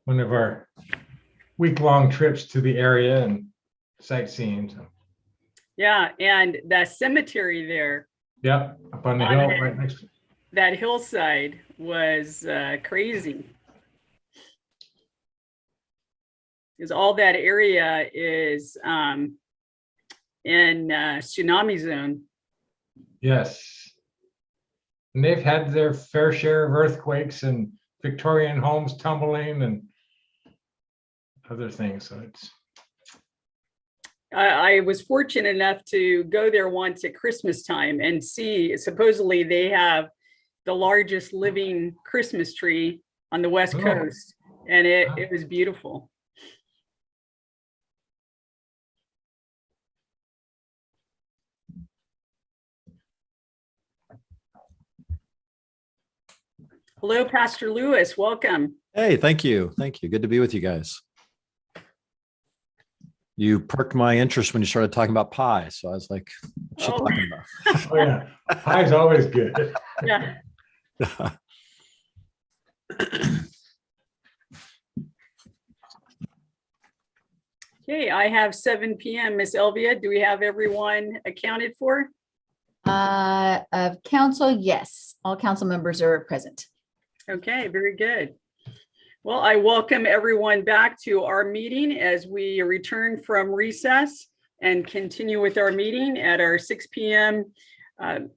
one of our week-long trips to the area and sightseeing. So, Yeah, and that cemetery there, yeah, up on the hill right next to. that hillside was crazy. Because all that area is in tsunami zone. Yes. And they've had their fair share of earthquakes and Victorian homes tumbling and other things. So it's. I was fortunate enough to go there once at Christmas time and see, supposedly they have the largest living Christmas tree on the West Coast. And it was beautiful. Hello, Pastor Lewis. Welcome. Hey, thank you. Thank you. Good to be with you guys. You perked my interest when you started talking about pie. So I was like, what's she talking about? Oh, yeah. Pie's always good. Yeah. Okay, I have 7 p.m. Miss Elvia, do we have everyone accounted for? Of council, yes. All council members are present. Okay, very good. Well, I welcome everyone back to our meeting as we return from recess and continue with our meeting at our 6 p.m.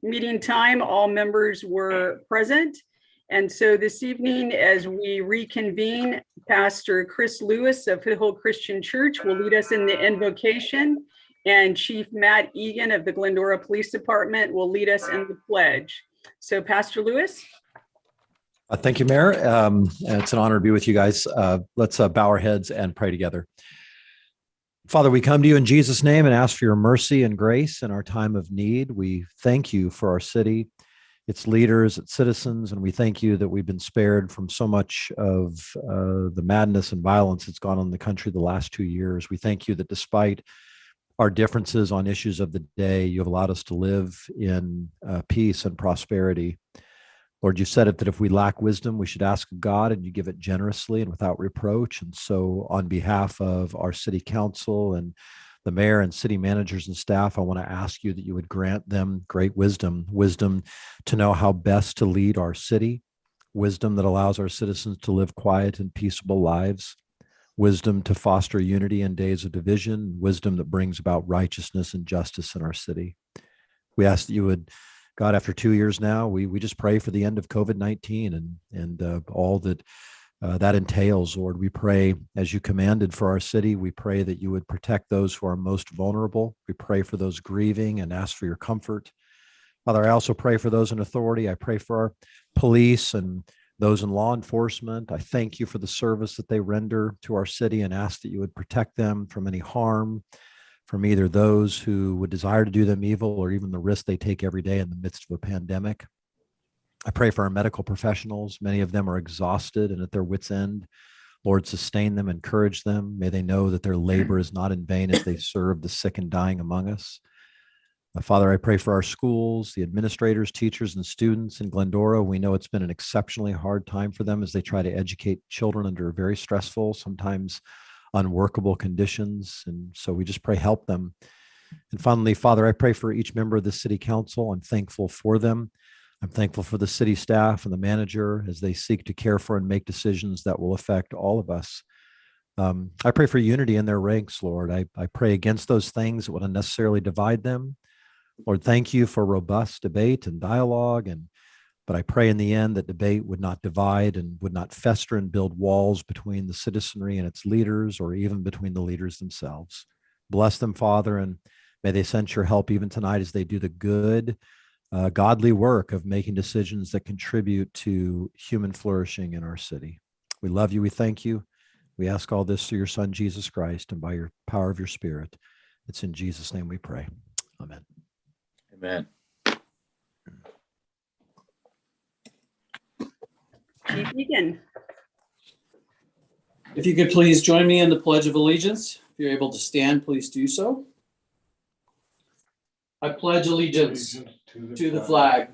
Meeting time. All members were present. And so this evening, as we reconvene, Pastor Chris Lewis of Foothill Christian Church will lead us in the invocation, and Chief Matt Egan of the Glendora Police Department will lead us in the pledge. So Pastor Lewis. Thank you, Mayor. It's an honor to be with you guys. Let's bow our heads and pray together. Father, we come to you in Jesus' name and ask for your mercy and grace in our time of need. We thank you for our city, its leaders, its citizens, and we thank you that we've been spared from so much of the madness and violence that's gone on in the country the last 2 years. We thank you that despite our differences on issues of the day, you have allowed us to live in peace and prosperity. Lord, you said it that if we lack wisdom, we should ask of God, and you give it generously and without reproach. And so on behalf of our city council and the mayor and city managers and staff, I want to ask you that you would grant them great wisdom to know how best to lead our city, wisdom that allows our citizens to live quiet and peaceable lives, wisdom to foster unity in days of division, wisdom that brings about righteousness and justice in our city. We ask that you would, God, after 2 years now, we just pray for the end of COVID-19 and all that that entails, Lord. We pray as you commanded for our city. We pray that you would protect those who are most vulnerable. We pray for those grieving and ask for your comfort. Father, I also pray for those in authority. I pray for our police and those in law enforcement. I thank you for the service that they render to our city and ask that you would protect them from any harm, from either those who would desire to do them evil or even the risk they take every day in the midst of a pandemic. I pray for our medical professionals. Many of them are exhausted and at their wits' end. Lord, sustain them, encourage them. May they know that their labor is not in vain as they serve the sick and dying among us. Father, I pray for our schools, the administrators, teachers, and students in Glendora. We know it's been an exceptionally hard time for them as they try to educate children under very stressful, sometimes unworkable conditions. And so we just pray, help them. And finally, Father, I pray for each member of the city council. I'm thankful for them. I'm thankful for the city staff and the manager as they seek to care for and make decisions that will affect all of us. I pray for unity in their ranks, Lord. I pray against those things that would unnecessarily divide them. Lord, thank you for robust debate and dialogue. But I pray in the end that debate would not divide and would not fester and build walls between the citizenry and its leaders, or even between the leaders themselves. Bless them, Father, and may they sense your help even tonight as they do the good, godly work of making decisions that contribute to human flourishing in our city. We love you. We thank you. We ask all this through your Son, Jesus Christ, and by your power of your Spirit. It's in Jesus' name we pray. Amen. Amen. Chief Egan. If you could please join me in the Pledge of Allegiance. If you're able to stand, please do so. I pledge allegiance to the flag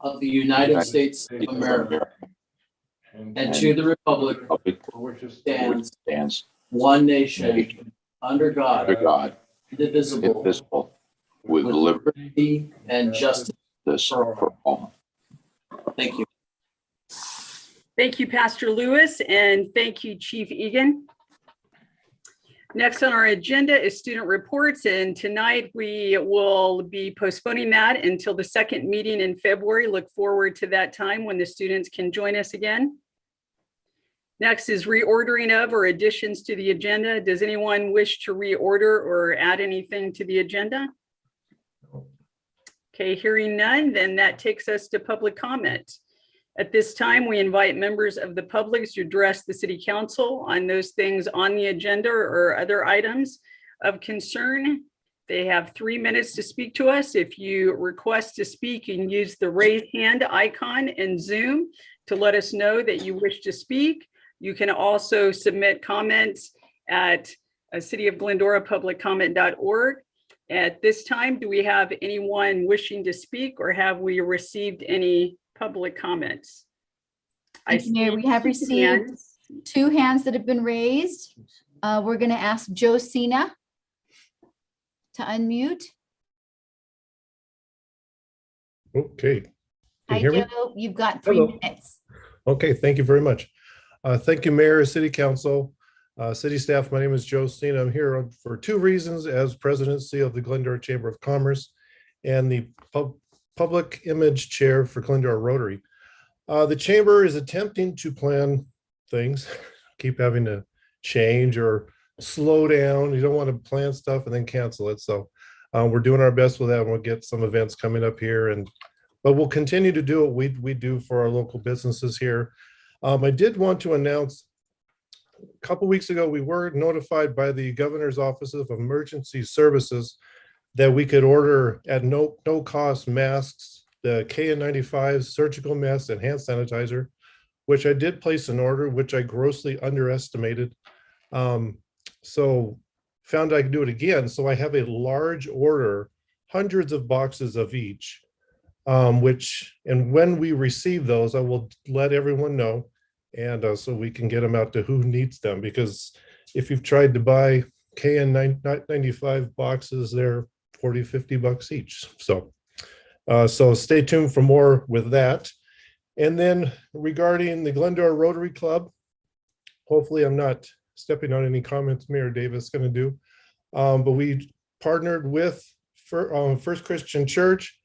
of the United States of America and to the republic for which it stands one nation, under God, indivisible, with liberty and justice for all. Thank you. Thank you, Pastor Lewis, and thank you, Chief Egan. Next on our agenda is student reports, and tonight we will be postponing that until the second meeting in February. Look forward to that time when the students can join us again. Next is reordering of or additions to the agenda. Does anyone wish to reorder or add anything to the agenda? Okay, hearing none, then that takes us to public comment. At this time, we invite members of the public to address the City Council on those things on the agenda or other items of concern. They have 3 minutes to speak to us. If you request to speak, you can use the raise hand icon in Zoom to let us know that you wish to speak. You can also submit comments at cityofglendora.publiccomment.org. At this time, do we have anyone wishing to speak, or have we received any public comments? Thank you, Mayor. We have two received hands. 2 hands that have been raised. We're going to ask Joe Cena to unmute. Okay. Can Hi, you hear me? Joe. You've got 3 Hello. minutes. Okay, thank you very much. Thank you, Mayor, City Council, City staff. My name is Joe Cena. I'm here for 2 reasons as presidency of the Glendora Chamber of Commerce and the Public Image Chair for Glendora Rotary. The Chamber is attempting to plan things, keep having to change or slow down. You don't want to plan stuff and then cancel it. So we're doing our best with that, and we'll get some events coming up here, but we'll continue to do what we do for our local businesses here. I did want to announce a couple weeks ago, we were notified by the Governor's Office of Emergency Services that we could order at no cost masks, the KN95 surgical masks and hand sanitizer, which I did place an order, which I grossly underestimated. So found I could do it again. So I have a large order, hundreds of boxes of each, and when we receive those, I will let everyone know. And so we can get them out to who needs them, because if you've tried to buy KN95 boxes, they're $40-50 each. So stay tuned for more with that. And then regarding the Glendora Rotary Club, hopefully I'm not stepping on any comments Mayor Davis is going to do, but we partnered with First Christian Church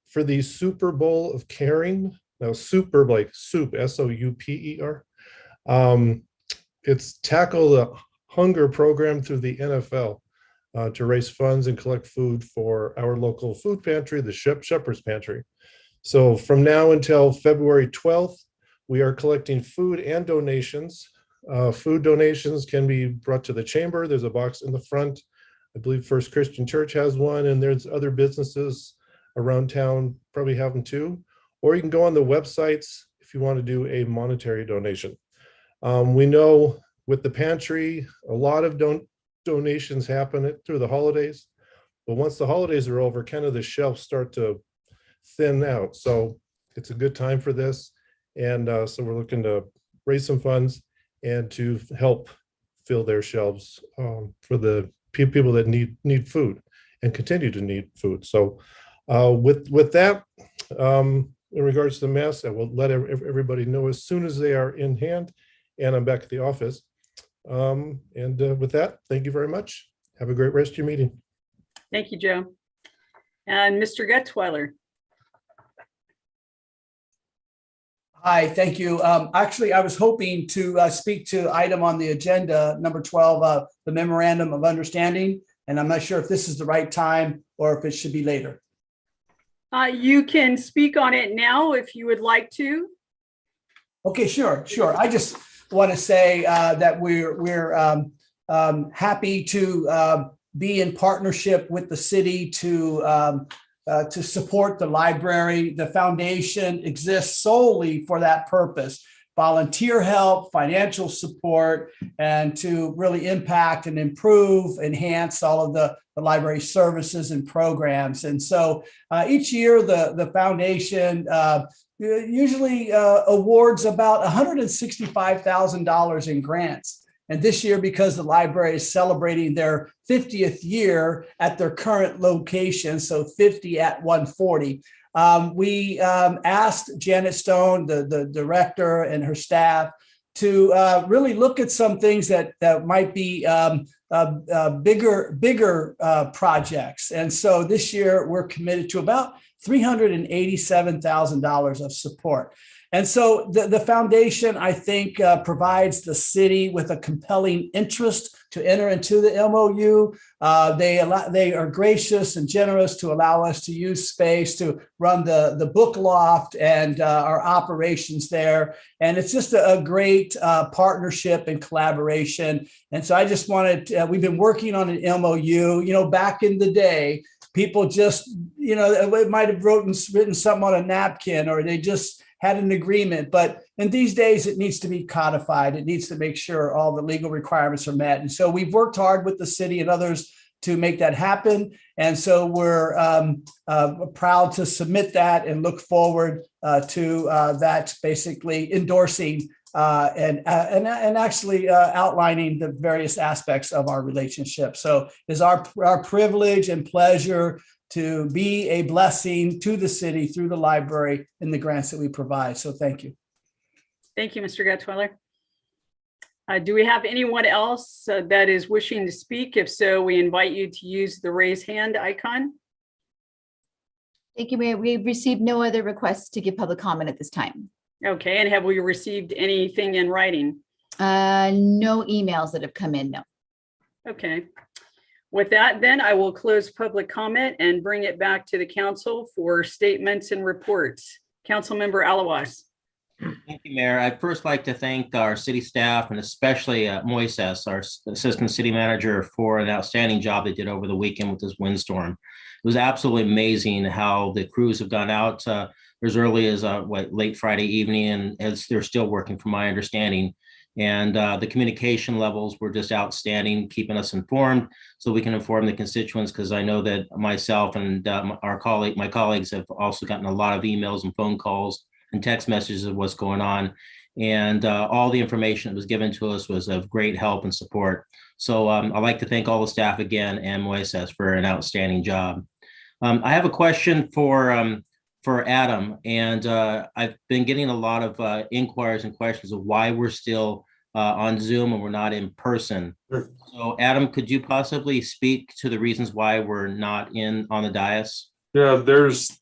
for the Super Bowl of Caring. Now, super like soup, SOUPER. It's tackle the hunger program through the NFL to raise funds and collect food for our local food pantry, the Shepherd's Pantry. So from now until February 12th, we are collecting food and donations. Food donations can be brought to the chamber. There's a box in the front. I believe First Christian Church has one, and there's other businesses around town probably have them too. Or you can go on the websites if you want to do a monetary donation. We know with the pantry, a lot of donations happen through the holidays, but once the holidays are over, kind of the shelves start to thin out. So it's a good time for this. And so we're looking to raise some funds and to help fill their shelves for the people that need food and continue to need food. So with that, in regards to the masks, I will let everybody know as soon as they are in hand, and I'm back at the office. With that, thank you very much. Have a great rest of your meeting. Thank you, Joe. And Mr. Gutzweiler. Hi, thank you. Actually, I was hoping to speak to item on the agenda, number 12, the Memorandum of Understanding, and I'm not sure if this is the right time or if it should be later. You can speak on it now if you would like to. Okay, sure. I just want to say that we're happy to be in partnership with the city to support the library. The foundation exists solely for that purpose, volunteer help, financial support, and to really impact and improve, enhance all of the library services and programs. And so each year, the foundation usually awards about $165,000 in grants. And this year, because the library is celebrating their 50th year at their current location, so 50 at 140, we asked Janet Stone, the director, and her staff to really look at some things that might be bigger projects. And so this year, we're committed to about $387,000 of support. And so the foundation, I think, provides the city with a compelling interest to enter into the MOU. They are gracious and generous to allow us to use space to run the book loft and our operations there. And it's just a great partnership and collaboration. And so I just wanted to, we've been working on an MOU, back in the day, people just, it might have written something on a napkin, or they just had an agreement. But in these days, it needs to be codified. It needs to make sure all the legal requirements are met. And so we've worked hard with the city and others to make that happen. And so we're proud to submit that and look forward to that basically endorsing and actually outlining the various aspects of our relationship. So it's our privilege and pleasure to be a blessing to the city through the library and the grants that we provide. So thank you. Thank you, Mr. Gutzweiler. Do we have anyone else that is wishing to speak? If so, we invite you to use the raise hand icon. Thank you, Mayor. We've received no other requests to give public comment at this time. Okay, and have we received anything in writing? No emails that have come in, no. Okay. With that, then I will close public comment and bring it back to the council for statements and reports. Councilmember Alawas. Thank you, Mayor. I'd first like to thank our city staff and especially Moises, our assistant city manager, for an outstanding job they did over the weekend with this windstorm. It was absolutely amazing how the crews have gone out as early as late Friday evening, and as they're still working, from my understanding. And the communication levels were just outstanding, keeping us informed so we can inform the constituents, because I know that myself and my colleagues have also gotten a lot of emails and phone calls and text messages of what's going on. And all the information that was given to us was of great help and support. So I'd like to thank all the staff again and Moises for an outstanding job. I have a question for Adam, and I've been getting a lot of inquiries and questions of why we're still on Zoom and we're not in person. Sure. So Adam, could you possibly speak to the reasons why we're not on the dais? Yeah, there's,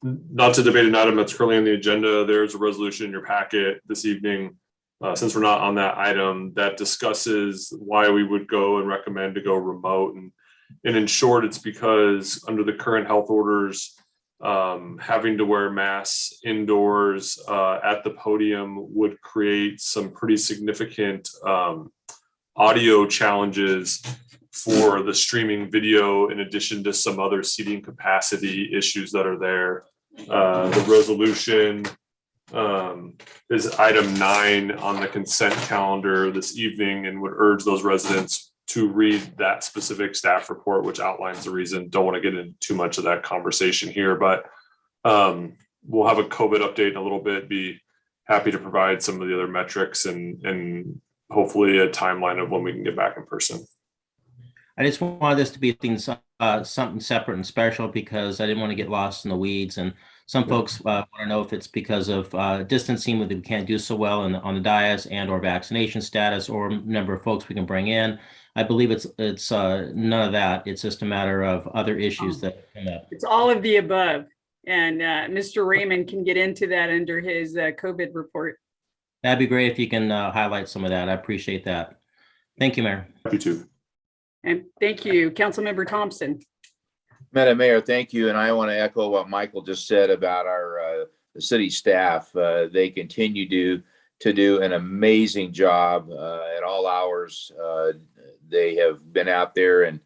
not to debate an item that's currently on the agenda, there's a resolution in your packet this evening, since we're not on that item, that discusses why we would go and recommend to go remote. And in short, it's because under the current health orders, having to wear masks indoors at the podium would create some pretty significant audio challenges for the streaming video, in addition to some other seating capacity issues that are there. The resolution is item 9 on the consent calendar this evening, and would urge those residents to read that specific staff report, which outlines the reason. Don't want to get into too much of that conversation here, but we'll have a COVID update in a little bit. Be happy to provide some of the other metrics and hopefully a timeline of when we can get back in person. I just wanted this to be something separate and special, because I didn't want to get lost in the weeds. And some folks want to know if it's because of distancing, whether we can't do so well on the dais, and or vaccination status, or number of folks we can bring in. I believe it's none of that. It's just a matter of other issues that come up. It's all of the above. And Mr. Raymond can get into that under his COVID report. That'd be great if you can highlight some of that. I appreciate that. Thank you, Mayor. Happy to. And thank you, Councilmember Thompson. Madam Mayor, thank you. And I want to echo what Michael just said about our the city staff. They continue to do an amazing job at all hours. They have been out there and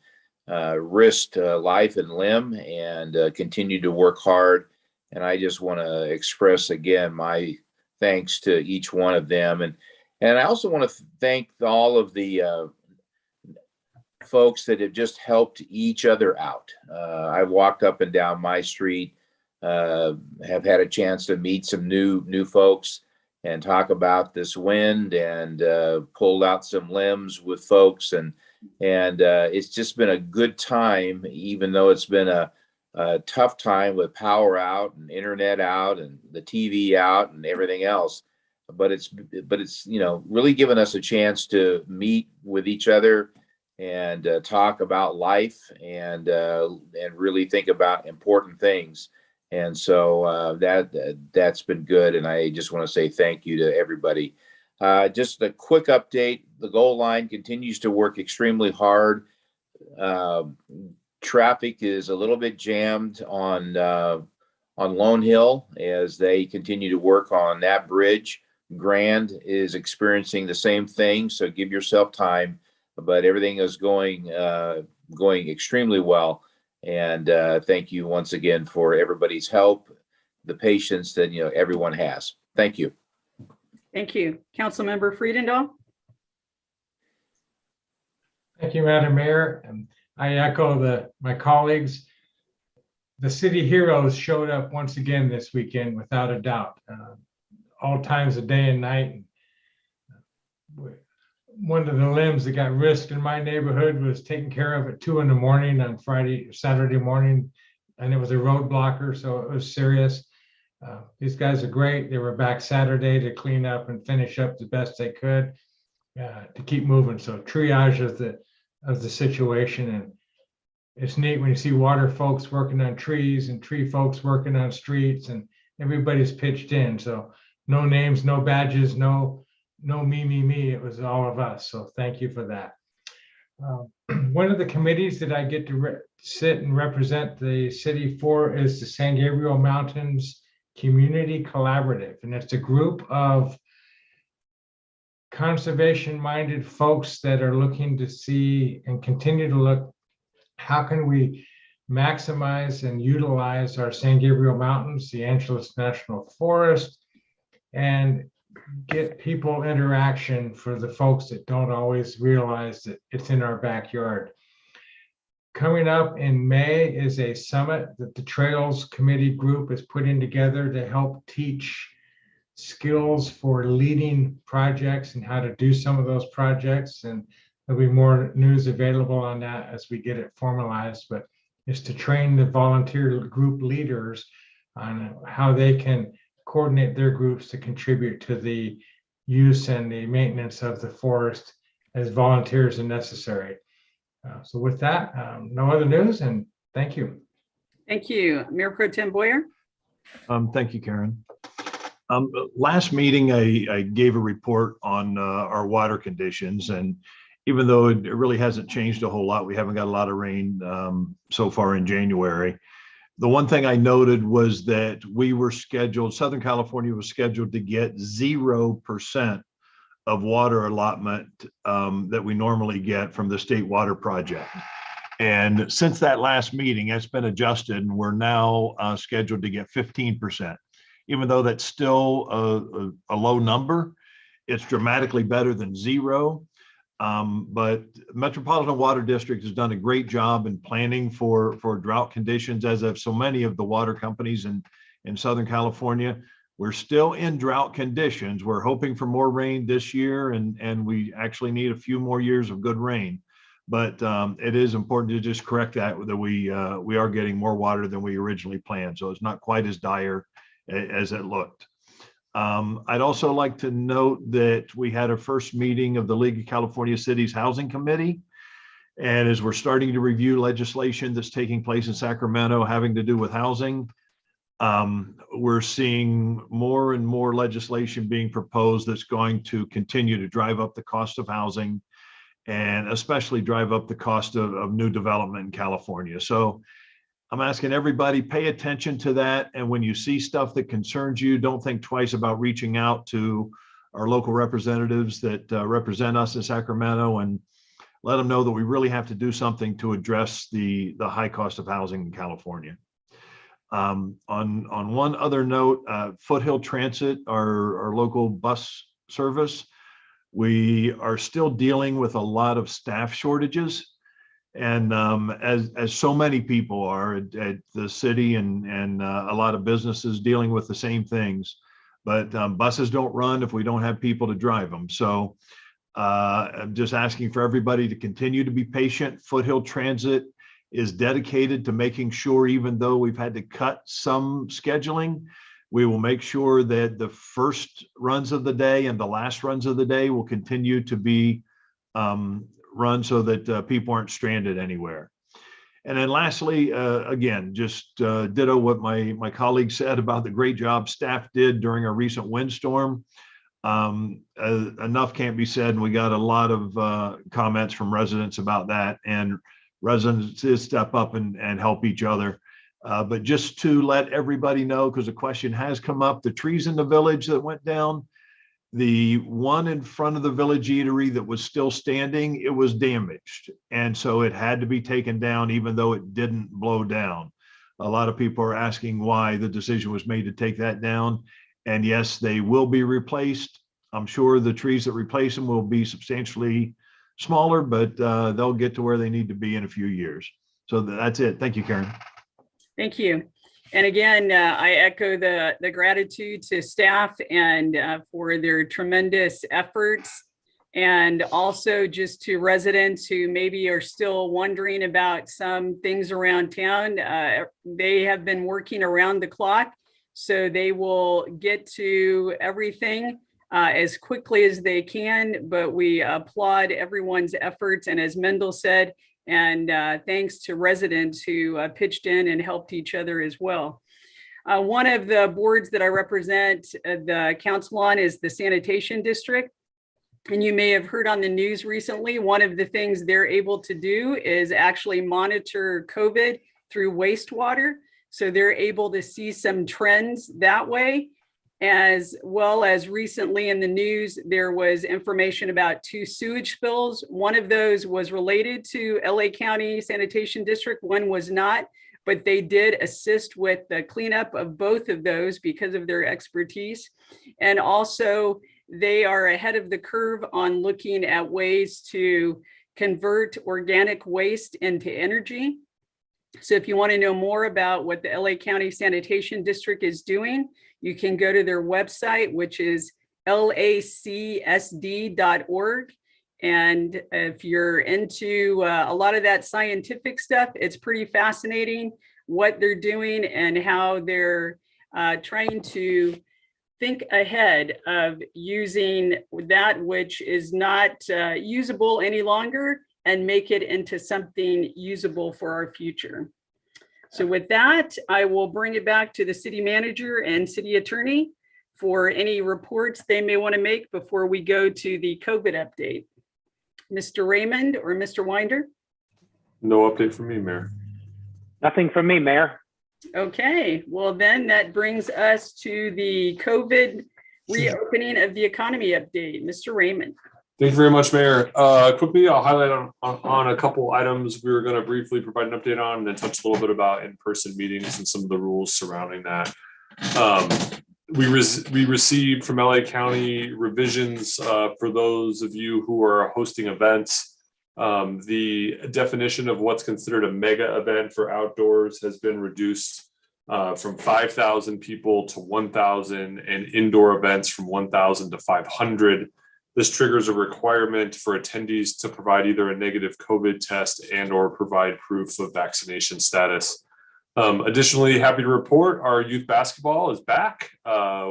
risked life and limb, and continue to work hard. And I just want to express again my thanks to each one of them. And I also want to thank all of the folks that have just helped each other out. I've walked up and down my street, have had a chance to meet some new folks and talk about this wind, and pulled out some limbs with folks, and it's just been a good time, even though it's been a tough time with power out and internet out and the TV out and everything else. But it's really given us a chance to meet with each other and talk about life and really think about important things. And so that's been good. And I just want to say thank you to everybody. Just a quick update. The goal line continues to work extremely hard. Traffic is a little bit jammed on Lone Hill as they continue to work on that bridge. Grand is experiencing the same thing. So give yourself time, but everything is going extremely well. And thank you once again for everybody's help, the patience that everyone has. Thank you. Thank you. Councilmember Friedendahl. Thank you, Madam Mayor. And I echo my colleagues. The city heroes showed up once again this weekend, without a doubt, all times of day and night. One of the limbs that got risked in my neighborhood was taken care of at 2 a.m. on Saturday morning, and it was a road blocker, so it was serious. These guys are great. They were back Saturday to clean up and finish up the best they could to keep moving. So triage of the situation, and it's neat when you see water folks working on trees and tree folks working on streets, and everybody's pitched in. So no names, no badges, no me. It was all of us. So thank you for that. One of the committees that I get to sit and represent the city for is the San Gabriel Mountains Community Collaborative. And it's a group of conservation-minded folks that are looking to see and continue to look, how can we maximize and utilize our San Gabriel Mountains, the Angeles National Forest, and get people interaction for the folks that don't always realize that it's in our backyard. Coming up in May is a summit that the Trails Committee group is putting together to help teach skills for leading projects and how to do some of those projects. And there'll be more news available on that as we get it formalized, but it's to train the volunteer group leaders on how they can coordinate their groups to contribute to the use and the maintenance of the forest as volunteers are necessary. So with that, no other news, and thank you. Thank you. Mayor Pro Tem Boyer. Thank you, Karen. Last meeting, I gave a report on our water conditions, and even though it really hasn't changed a whole lot, we haven't got a lot of rain so far in January. The one thing I noted was that we were scheduled, Southern California was scheduled to get 0% of water allotment that we normally get from the State Water Project. And since that last meeting, it's been adjusted, and we're now scheduled to get 15%. Even though that's still a low number, it's dramatically better than 0. But Metropolitan Water District has done a great job in planning for drought conditions, as have so many of the water companies in Southern California. We're still in drought conditions. We're hoping for more rain this year, and we actually need a few more years of good rain. But it is important to just correct that we are getting more water than we originally planned. So it's not quite as dire as it looked. I'd also like to note that we had our first meeting of the League of California Cities Housing Committee. And as we're starting to review legislation that's taking place in Sacramento having to do with housing, we're seeing more and more legislation being proposed that's going to continue to drive up the cost of housing, and especially drive up the cost of new development in California. So I'm asking everybody, pay attention to that. And when you see stuff that concerns you, don't think twice about reaching out to our local representatives that represent us in Sacramento, and let them know that we really have to do something to address the high cost of housing in California. On one other note, Foothill Transit, our local bus service, we are still dealing with a lot of staff shortages. And as so many people are at the city and a lot of businesses dealing with the same things, but buses don't run if we don't have people to drive them. So I'm just asking for everybody to continue to be patient. Foothill Transit is dedicated to making sure, even though we've had to cut some scheduling, we will make sure that the first runs of the day and the last runs of the day will continue to be run so that people aren't stranded anywhere. And then lastly, again, just ditto what my colleague said about the great job staff did during a recent windstorm. Enough can't be said, and we got a lot of comments from residents about that, and residents did step up and help each other. But just to let everybody know, because the question has come up, the trees in the village that went down, the one in front of the village eatery that was still standing, it was damaged. And so it had to be taken down, even though it didn't blow down. A lot of people are asking why the decision was made to take that down. And yes, they will be replaced. I'm sure the trees that replace them will be substantially smaller, but they'll get to where they need to be in a few years. So that's it. Thank you, Karen. Thank you. And again, I echo the gratitude to staff and for their tremendous efforts. And also just to residents who maybe are still wondering about some things around town. They have been working around the clock, so they will get to everything as quickly as they can, but we applaud everyone's efforts. And as Mendel said, and thanks to residents who pitched in and helped each other as well. One of the boards that I represent the council on is the sanitation district. And you may have heard on the news recently, one of the things they're able to do is actually monitor COVID through wastewater. So they're able to see some trends that way. As well as recently in the news, there was information about 2 sewage spills. One of those was related to LA County Sanitation District, one was not, but they did assist with the cleanup of both of those because of their expertise. And also they are ahead of the curve on looking at ways to convert organic waste into energy. So if you want to know more about what the LA County Sanitation District is doing, you can go to their website, which is lacsd.org. And if you're into a lot of that scientific stuff, it's pretty fascinating what they're doing and how they're trying to think ahead of using that which is not usable any longer and make it into something usable for our future. So with that, I will bring it back to the city manager and city attorney for any reports they may want to make before we go to the COVID update. Mr. Raymond or Mr. Winder? No update from me, Mayor. Nothing from me, Mayor. Okay, well then that brings us to the COVID reopening of the economy update. Mr. Raymond. Thank you very much, Mayor. Quickly, I'll highlight on a couple items we were going to briefly provide an update on and then touch a little bit about in-person meetings and some of the rules surrounding that. We received from LA County revisions for those of you who are hosting events. The definition of what's considered a mega event for outdoors has been reduced from 5,000 people to 1,000 and indoor events from 1,000 to 500. This triggers a requirement for attendees to provide either a negative COVID test and or provide proof of vaccination status. Additionally, happy to report our youth basketball is back.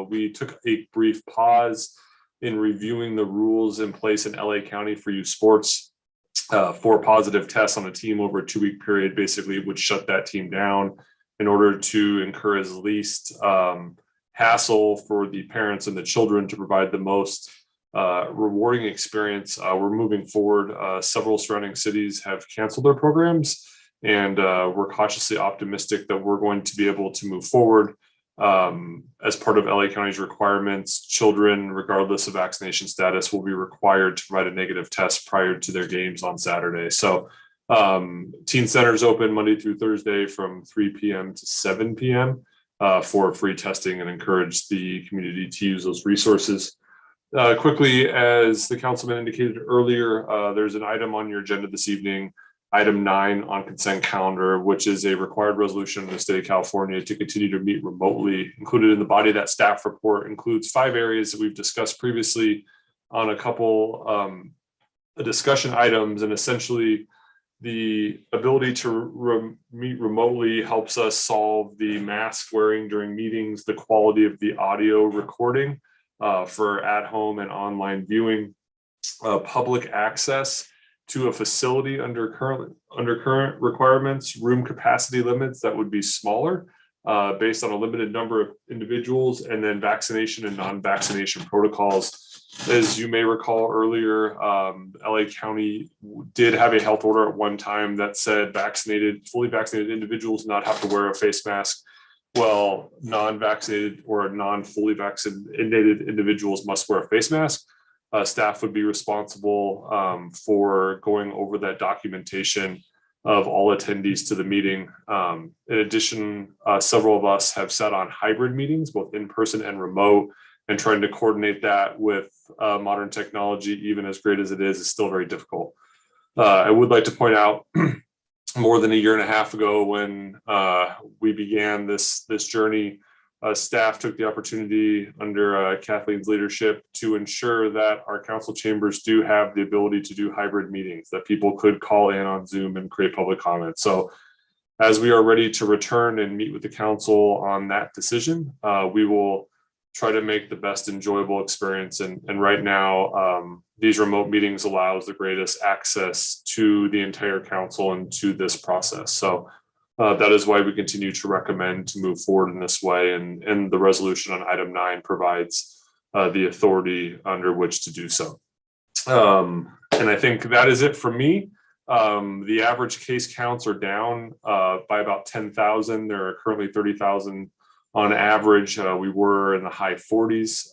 We took a brief pause in reviewing the rules in place in LA County for youth sports. 4 positive tests on a team over a 2-week period basically would shut that team down in order to incur as least hassle for the parents and the children to provide the most rewarding experience. We're moving forward. Several surrounding cities have canceled their programs, and we're cautiously optimistic that we're going to be able to move forward. As part of LA County's requirements, children, regardless of vaccination status, will be required to provide a negative test prior to their games on Saturday. So Teen Center's open Monday through Thursday from 3 p.m. to 7 p.m. For free testing, and encourage the community to use those resources. Quickly, as the councilman indicated earlier, there's an item on your agenda this evening, item 9 on consent calendar, which is a required resolution in the state of California to continue to meet remotely. Included in the body of that staff report includes 5 areas that we've discussed previously on a couple discussion items, and essentially the ability to meet remotely helps us solve the mask wearing during meetings, the quality of the audio recording for at home and online viewing, public access to a facility under current requirements, room capacity limits that would be smaller based on a limited number of individuals, and then vaccination and non-vaccination protocols. As you may recall earlier, LA County did have a health order at one time that said fully vaccinated individuals not have to wear a face mask. Well, non-vaccinated or non-fully vaccinated individuals must wear a face mask. Staff would be responsible for going over that documentation of all attendees to the meeting. In addition, several of us have sat on hybrid meetings, both in person and remote, and trying to coordinate that with modern technology, even as great as it is still very difficult. I would like to point out more than a year and a half ago when we began this journey, staff took the opportunity under Kathleen's leadership to ensure that our council chambers do have the ability to do hybrid meetings, that people could call in on Zoom and create public comment. So as we are ready to return and meet with the council on that decision, we will try to make the best enjoyable experience. And right now, these remote meetings allows the greatest access to the entire council and to this process. So that is why we continue to recommend to move forward in this way. And the resolution on item 9 provides the authority under which to do so. And I think that is it for me. The average case counts are down by about 10,000. There are currently 30,000 on average. We were in the high 40s.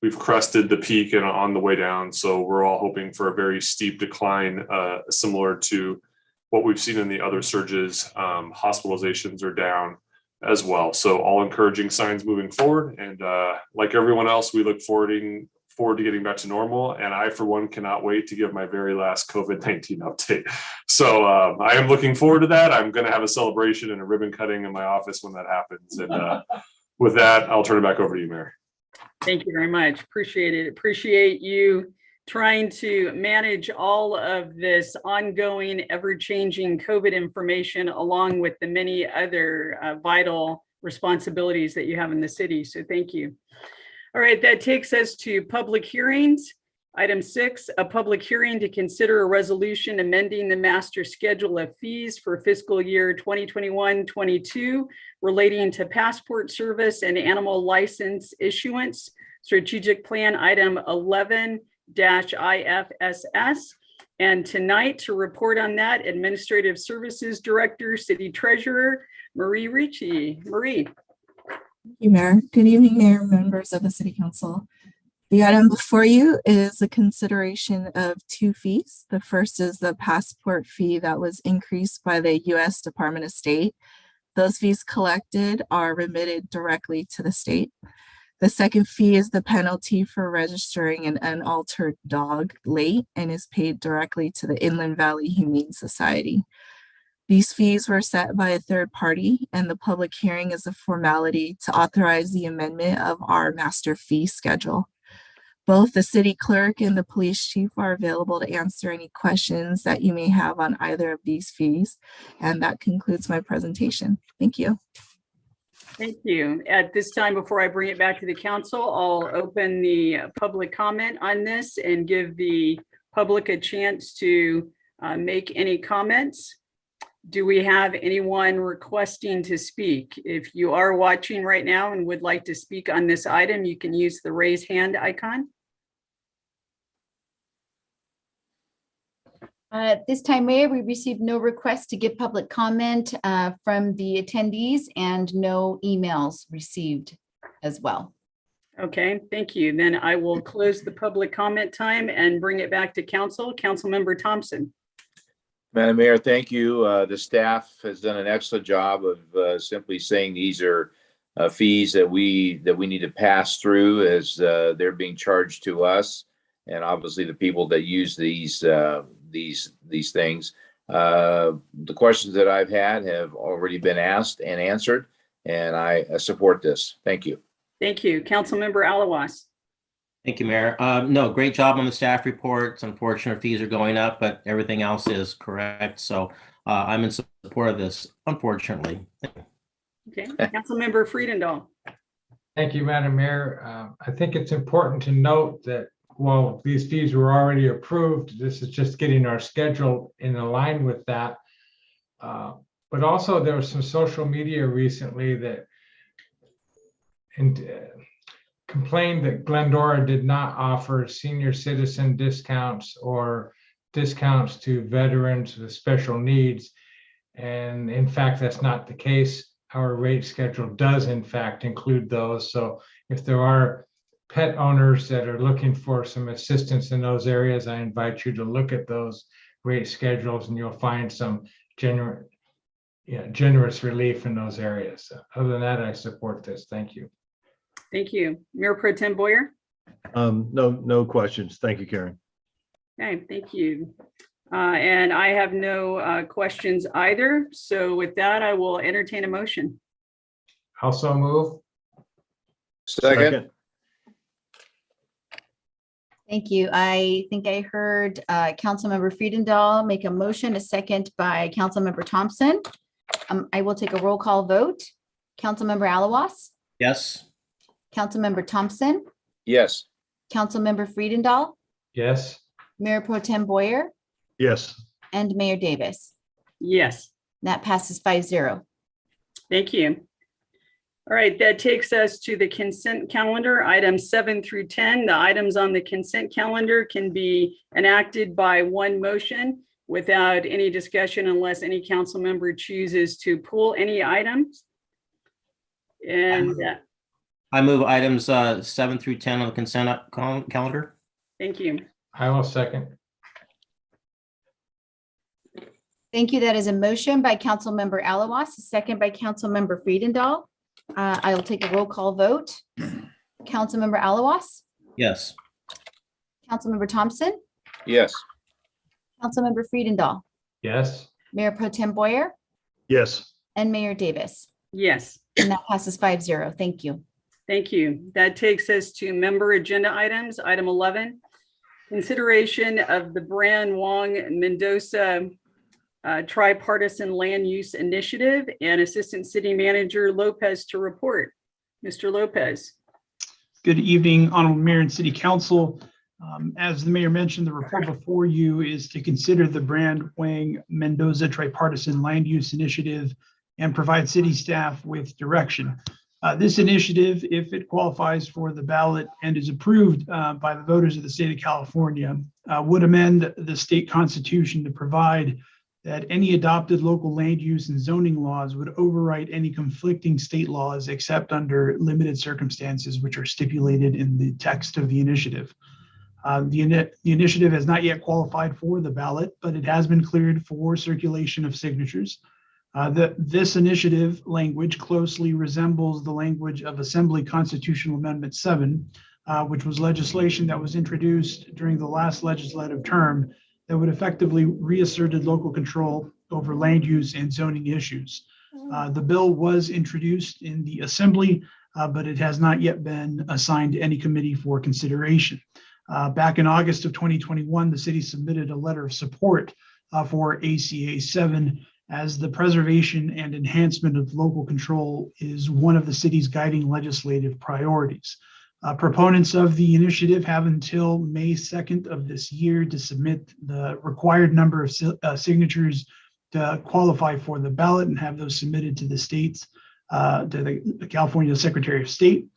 We've crested the peak and on the way down. So we're all hoping for a very steep decline, similar to what we've seen in the other surges. Hospitalizations are down as well. So all encouraging signs moving forward. And like everyone else, we look forward to getting back to normal. And I, for one, cannot wait to give my very last COVID-19 update. So I am looking forward to that. I'm going to have a celebration and a ribbon cutting in my office when that happens. And with that, I'll turn it back over to you, Mary. Thank you very much. Appreciate it. Appreciate you trying to manage all of this ongoing, ever-changing COVID information, along with the many other vital responsibilities that you have in the city. So thank you. All right, that takes us to public hearings. Item 6, a public hearing to consider a resolution amending the master schedule of fees for fiscal year 2021-22 relating to passport service and animal license issuance, strategic plan item 11-IFSS. And tonight to report on that, Administrative Services Director, City Treasurer, Marie Ricci. Marie. Thank you, Mayor. Good evening, Mayor, members of the City Council. The item before you is a consideration of 2 fees. The first is the passport fee that was increased by the U.S. Department of State. Those fees collected are remitted directly to the state. The second fee is the penalty for registering an unaltered dog late and is paid directly to the Inland Valley Humane Society. These fees were set by a third party, and the public hearing is a formality to authorize the amendment of our master fee schedule. Both the city clerk and the police chief are available to answer any questions that you may have on either of these fees. And that concludes my presentation. Thank you. Thank you. At this time, before I bring it back to the council, I'll open the public comment on this and give the public a chance to make any comments. Do we have anyone requesting to speak? If you are watching right now and would like to speak on this item, you can use the raise hand icon. At this time, Mayor, we received no requests to give public comment from the attendees and no emails received as well. Okay, thank you. Then I will close the public comment time and bring it back to council. Councilmember Thompson. Madam Mayor, thank you. The staff has done an excellent job of simply saying these are fees that we need to pass through as they're being charged to us, and obviously the people that use these things. The questions that I've had have already been asked and answered, and I support this. Thank you. Thank you. Councilmember Alawas. Thank you, Mayor. No, great job on the staff report. It's unfortunate fees are going up, but everything else is correct. So I'm in support of this, unfortunately. Okay, Councilmember Friedendahl. Thank you, Madam Mayor. I think it's important to note that while these fees were already approved, this is just getting our schedule in line with that. But also there was some social media recently that complained that Glendora did not offer senior citizen discounts or discounts to veterans with special needs. And in fact, that's not the case. Our rate schedule does in fact include those. So if there are pet owners that are looking for some assistance in those areas, I invite you to look at those rate schedules and you'll find some generous relief in those areas. Other than that, I support this. Thank you. Thank you. Mayor Pro Tem Boyer. No questions. Thank you, Karen. Okay, thank you. And I have no questions either. So with that, I will entertain a motion. Also move. Second. Thank you. I think I heard Councilmember Friedendahl make a motion, a second by Councilmember Thompson. I will take a roll call vote. Councilmember Alawas, Yes. Councilmember Thompson, Yes. Councilmember Friedendahl, Yes. Mayor Pro Tem Boyer, Yes. and Mayor Davis. Yes, That passes 5-0. thank you. All right, that takes us to the consent calendar, items 7 through 10. The items on the consent calendar can be enacted by one motion without any discussion unless any council member chooses to pull any items. And I move items 7 through 10 on the consent calendar. thank you. I will second. Thank you. That is a motion by Councilmember Alawas, a second by Councilmember Friedendahl. I will take a roll call vote. Councilmember Alawas, Yes. Councilmember Thompson, Yes. Councilmember Friedendahl, Yes. Mayor Pro Tem Boyer, Yes. and Mayor Davis. Yes, And that passes 5-0. Thank you. thank you. That takes us to member agenda items. Item 11, consideration of the Brand Wong Mendoza tripartisan land use initiative, and Assistant City Manager Lopez to report. Mr. Lopez. Good evening, Honorable Mayor and City Council. As the mayor mentioned, the report before you is to consider the Brand Wang Mendoza tripartisan land use initiative and provide city staff with direction. This initiative, if it qualifies for the ballot and is approved by the voters of the state of California, would amend the state constitution to provide that any adopted local land use and zoning laws would overwrite any conflicting state laws except under limited circumstances which are stipulated in the text of the initiative. The initiative has not yet qualified for the ballot, but it has been cleared for circulation of signatures. This initiative language closely resembles the language of Assembly Constitutional Amendment 7, which was legislation that was introduced during the last legislative term that would effectively reasserted local control over land use and zoning issues. The bill was introduced in the Assembly, but it has not yet been assigned to any committee for consideration. Back in August of 2021, the city submitted a letter of support for ACA 7, as the preservation and enhancement of local control is one of the city's guiding legislative priorities. Proponents of the initiative have until May 2nd of this year to submit the required number of signatures to qualify for the ballot and have those submitted to the states, to the California Secretary of State.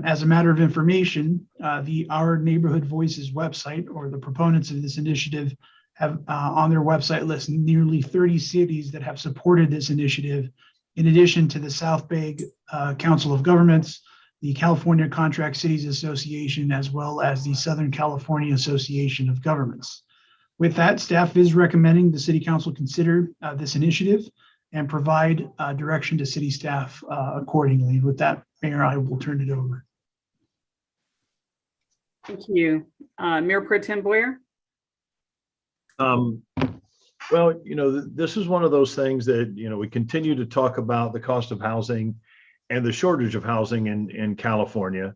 As a matter of information, the Our Neighborhood Voices website, or the proponents of this initiative, have on their website list nearly 30 cities that have supported this initiative, in addition to the South Bay Council of Governments, the California Contract Cities Association, as well as the Southern California Association of Governments. With that, staff is recommending the city council consider this initiative and provide direction to city staff accordingly. With that, Mayor, I will turn it over. Thank you. Mayor Pro Tem Boyer? Well, this is one of those things that, we continue to talk about the cost of housing and the shortage of housing in California.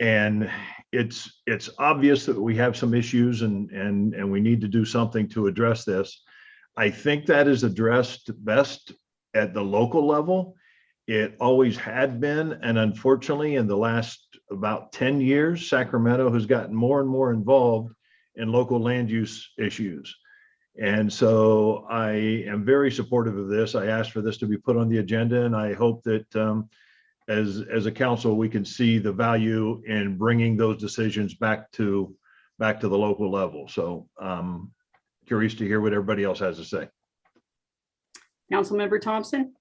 And it's obvious that we have some issues and we need to do something to address this. I think that is addressed best at the local level. It always had been. And unfortunately, in the last about 10 years, Sacramento has gotten more and more involved in local land use issues. And so I am very supportive of this. I asked for this to be put on the agenda, and I hope that as a council, we can see the value in bringing those decisions back to the local level. So curious to hear what everybody else has to say. Councilmember Thompson?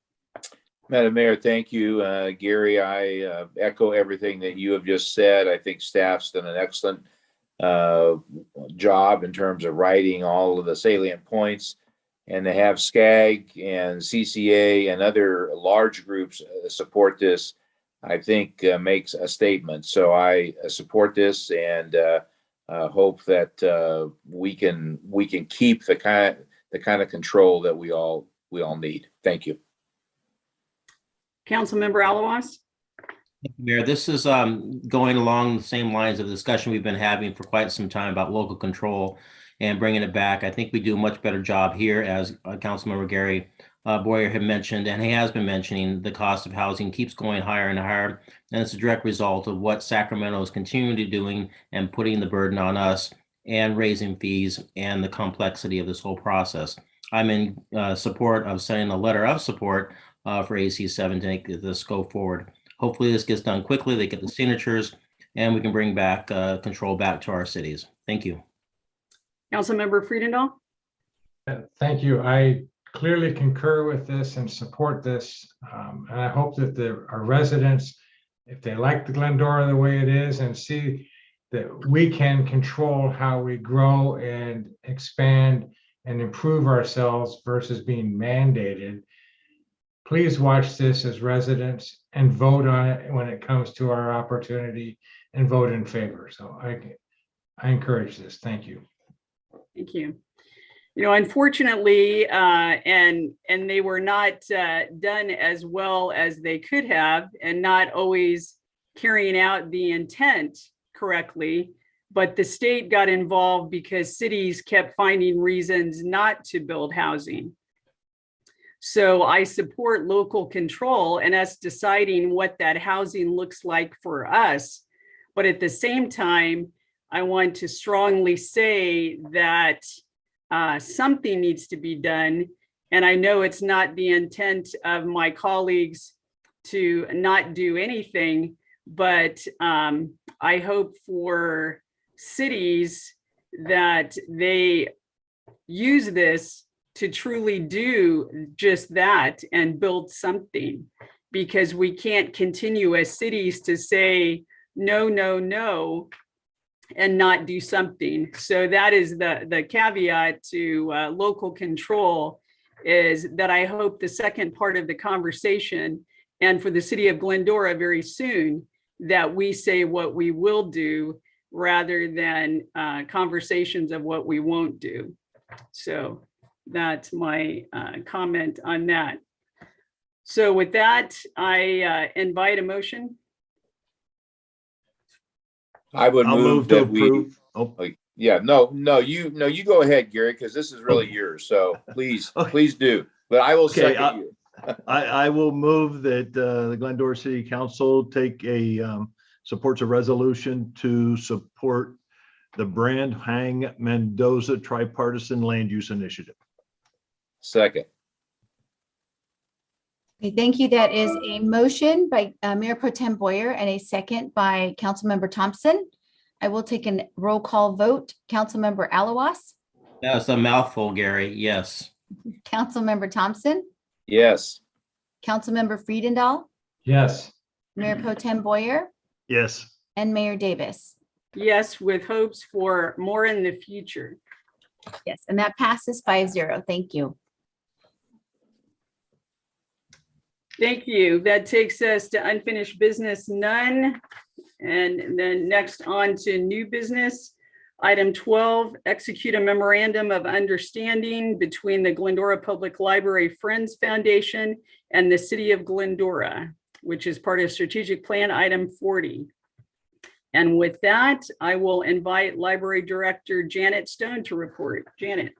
Madam Mayor, thank you. Gary, I echo everything that you have just said. I think staff's done an excellent job in terms of writing all of the salient points, and to have SCAG and CCA and other large groups support this, I think makes a statement. So I support this and hope that we can keep the kind of control that we all need. Thank you. Councilmember Alawas? Mayor, this is going along the same lines of the discussion we've been having for quite some time about local control and bringing it back. I think we do a much better job here, as Councilmember Gary Boyer had mentioned, and he has been mentioning. The cost of housing keeps going higher and higher, and it's a direct result of what Sacramento is continuing to doing and putting the burden on us and raising fees and the complexity of this whole process. I'm in support of sending a letter of support for AC7 to make this go forward. Hopefully this gets done quickly, they get the signatures, and we can bring back control back to our cities. Thank you. Councilmember Friedendahl? Thank you. I clearly concur with this and support this. And I hope that our residents, if they like the Glendora the way it is and see that we can control how we grow and expand and improve ourselves versus being mandated, please watch this as residents and vote on it when it comes to our opportunity and vote in favor. So I encourage this. Thank you. Thank you. Unfortunately, and they were not done as well as they could have, and not always carrying out the intent correctly, but the state got involved because cities kept finding reasons not to build housing. So I support local control and us deciding what that housing looks like for us. But at the same time, I want to strongly say that something needs to be done. And I know it's not the intent of my colleagues to not do anything, but I hope for cities that they use this to truly do just that and build something, because we can't continue as cities to say no, no, no, and not do something. So that is the caveat to local control, is that I hope the second part of the conversation, and for the city of Glendora very soon, that we say what we will do rather than conversations of what we won't do. So that's my comment on that. So with that, I invite a motion. I would I'll move to that we. approve. Oh, Yeah, no, you go ahead, Gary, because this is really yours. So please, please do. But I will Okay, second you. I will move that the Glendora City Council supports a resolution to support the Brand Hang Mendoza Tripartisan Land Use Initiative. Second. Okay, thank you. That is a motion by Mayor Pro Tem Boyer and a second by Councilmember Thompson. I will take a roll call vote. Councilmember Alawas, That's a mouthful, Gary. Yes. Councilmember Thompson, Yes. Councilmember Friedendahl, Yes. Mayor Pro Tem Boyer, Yes. and Mayor Davis. Yes, with hopes for more in the future. Yes, and that passes 5-0. Thank you. Thank you. That takes us to unfinished business, none. And then next on to new business. Item 12, execute a memorandum of understanding between the Glendora Public Library Friends Foundation and the City of Glendora, which is part of strategic plan item 40. And with that, I will invite Library Director Janet Stone to report. Janet.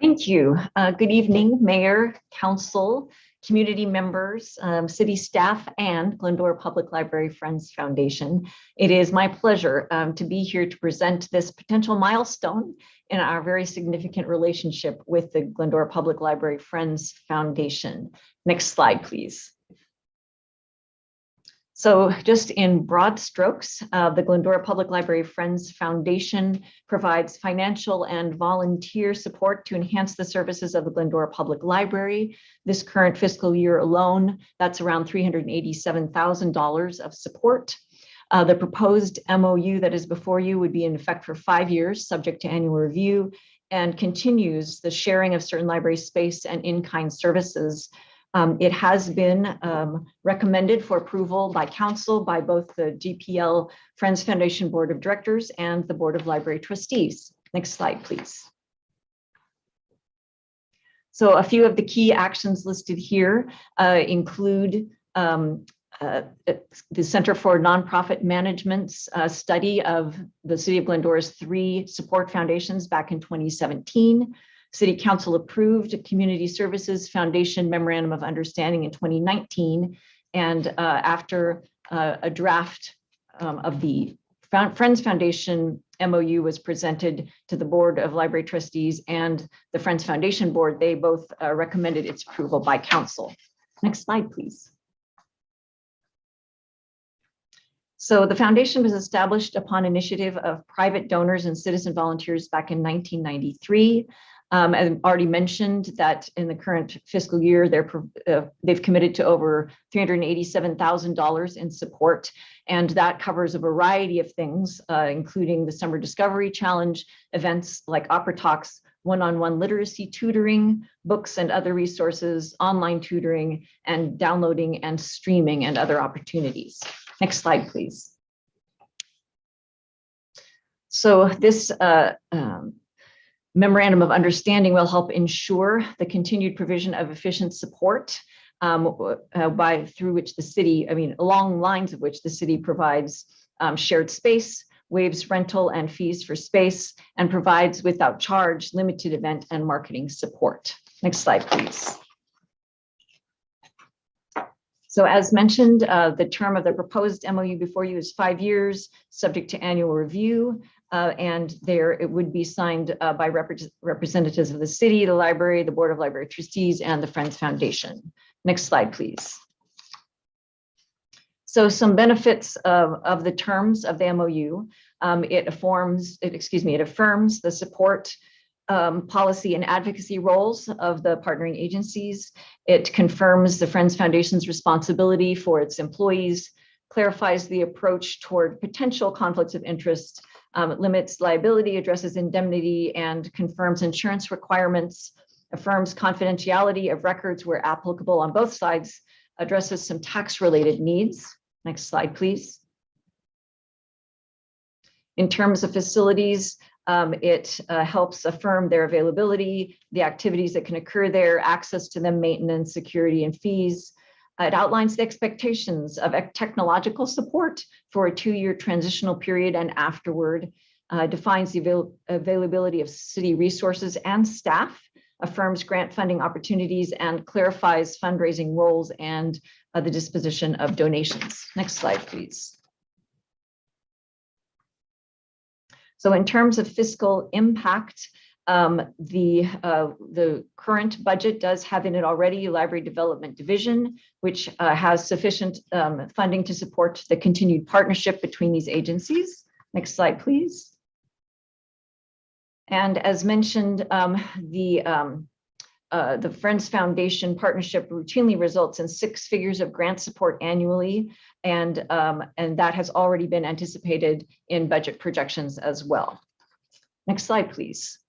Thank you. Good evening, Mayor, Council, community members, city staff, and Glendora Public Library Friends Foundation. It is my pleasure to be here to present this potential milestone in our very significant relationship with the Glendora Public Library Friends Foundation. Next slide, please. So just in broad strokes, the Glendora Public Library Friends Foundation provides financial and volunteer support to enhance the services of the Glendora Public Library. This current fiscal year alone, that's around $387,000 of support. The proposed MOU that is before you would be in effect for 5 years, subject to annual review, and continues the sharing of certain library space and in-kind services. It has been recommended for approval by council by both the GPL Friends Foundation Board of Directors and the Board of Library Trustees. Next slide, please. So a few of the key actions listed here include the Center for Nonprofit Management's study of the City of Glendora's 3 support foundations back in 2017. City Council approved a Community Services Foundation Memorandum of Understanding in 2019. And after a draft of the Friends Foundation MOU was presented to the Board of Library Trustees and the Friends Foundation Board, they both recommended its approval by council. Next slide, please. So the foundation was established upon initiative of private donors and citizen volunteers back in 1993. As already mentioned, that in the current fiscal year, they've committed to over $387,000 in support, and that covers a variety of things, including the Summer Discovery Challenge, events like Opera Talks, one-on-one literacy tutoring, books and other resources, online tutoring, and downloading and streaming and other opportunities. Next slide, please. So this Memorandum of Understanding will help ensure the continued provision of efficient support through which the city, along lines of which the city provides shared space, waives rental and fees for space, and provides without charge limited event and marketing support. Next slide, please. So as mentioned, the term of the proposed MOU before you is 5 years, subject to annual review. And there it would be signed by representatives of the city, the library, the Board of Library Trustees, and the Friends Foundation. Next slide, please. So some benefits of the terms of the MOU. It affirms the support, policy, and advocacy roles of the partnering agencies. It confirms the Friends Foundation's responsibility for its employees, clarifies the approach toward potential conflicts of interest, limits liability, addresses indemnity, and confirms insurance requirements, affirms confidentiality of records where applicable on both sides, addresses some tax-related needs. Next slide, please. In terms of facilities, it helps affirm their availability, the activities that can occur there, access to them, maintenance, security, and fees. It outlines the expectations of technological support for a 2-year transitional period and afterward, defines the availability of city resources and staff, affirms grant funding opportunities, and clarifies fundraising roles and the disposition of donations. Next slide, please. So in terms of fiscal impact, the current budget does have in it already a library development division, which has sufficient funding to support the continued partnership between these agencies. Next slide, please. And as mentioned, the Friends Foundation partnership routinely results in 6 figures of grant support annually, and that has already been anticipated in budget projections as well. Next slide, please.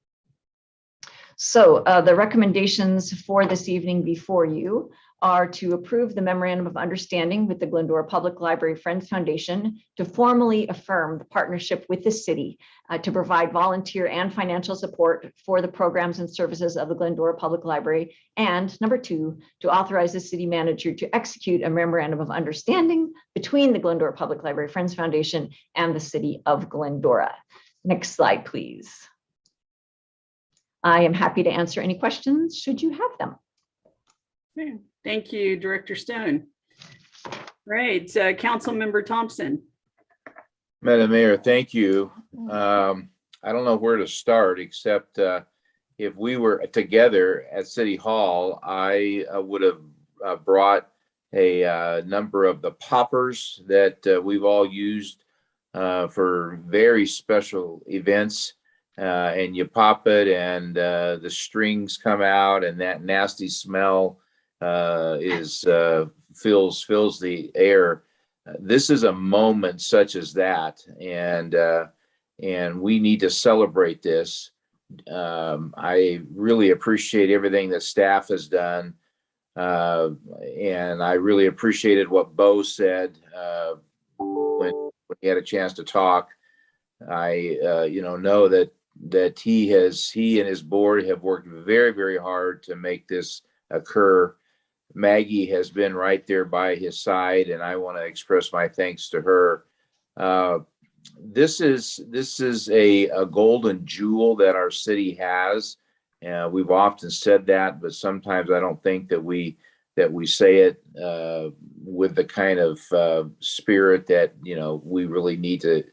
So the recommendations for this evening before you are to approve the memorandum of understanding with the Glendora Public Library Friends Foundation to formally affirm the partnership with the city to provide volunteer and financial support for the programs and services of the Glendora Public Library. And number 2, to authorize the city manager to execute a memorandum of understanding between the Glendora Public Library Friends Foundation and the city of Glendora. Next slide, please. I am happy to answer any questions should you have them. Okay. Thank you, Director Stone. Right, Councilmember Thompson. Madam Mayor, thank you. I don't know where to start, except if we were together at City Hall, I would have brought a number of the poppers that we've all used for very special events. And you pop it and the strings come out and that nasty smell fills the air. This is a moment such as that, and we need to celebrate this. I really appreciate everything that staff has done, and I really appreciated what Bo said when he had a chance to talk. I know that he and his board have worked very, very hard to make this occur. Maggie has been right there by his side, and I want to express my thanks to her. This is a golden jewel that our city has. We've often said that, but sometimes I don't think that we say it with the kind of spirit that we really need to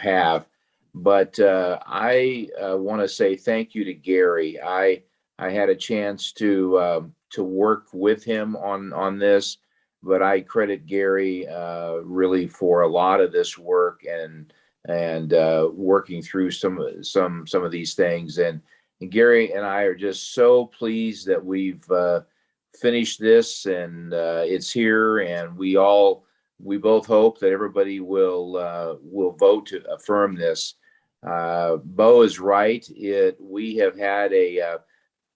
have. But I want to say thank you to Gary. I had a chance to work with him on this, but I credit Gary really for a lot of this work and working through some of these things. And Gary and I are just so pleased that we've finished this and it's here, and we both hope that everybody will vote to affirm this. Bo is right. We have had a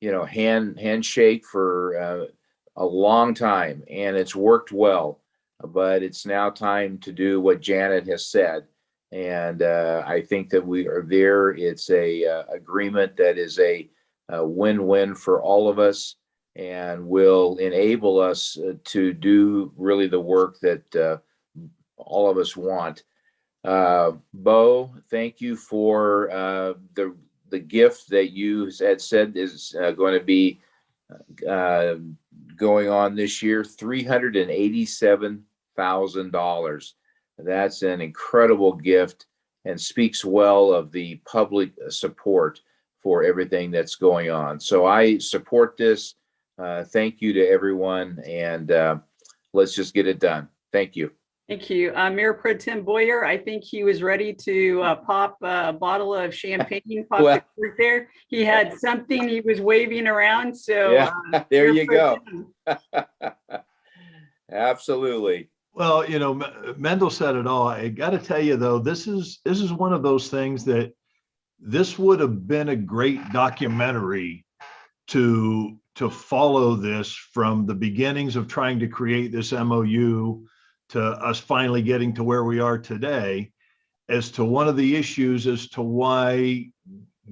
handshake for a long time, and it's worked well. But it's now time to do what Janet has said, and I think that we are there. It's a agreement that is a win-win for all of us, and will enable us to do really the work that all of us want. Bo, thank you for the gift that you had said is going to be going on this year, $387,000. That's an incredible gift and speaks well of the public support for everything that's going on. So I support this. Thank you to everyone, and let's just get it done. Thank you. Thank you. Mayor Pro Tem Boyer, I think he was ready to pop a bottle of champagne. Right there. He had something he was waving around. So yeah, there you go. Absolutely. Well, Mendel said it all. I got to tell you, though, this is one of those things that this would have been a great documentary to follow this from the beginnings of trying to create this MOU to us finally getting to where we are today, as to one of the issues as to why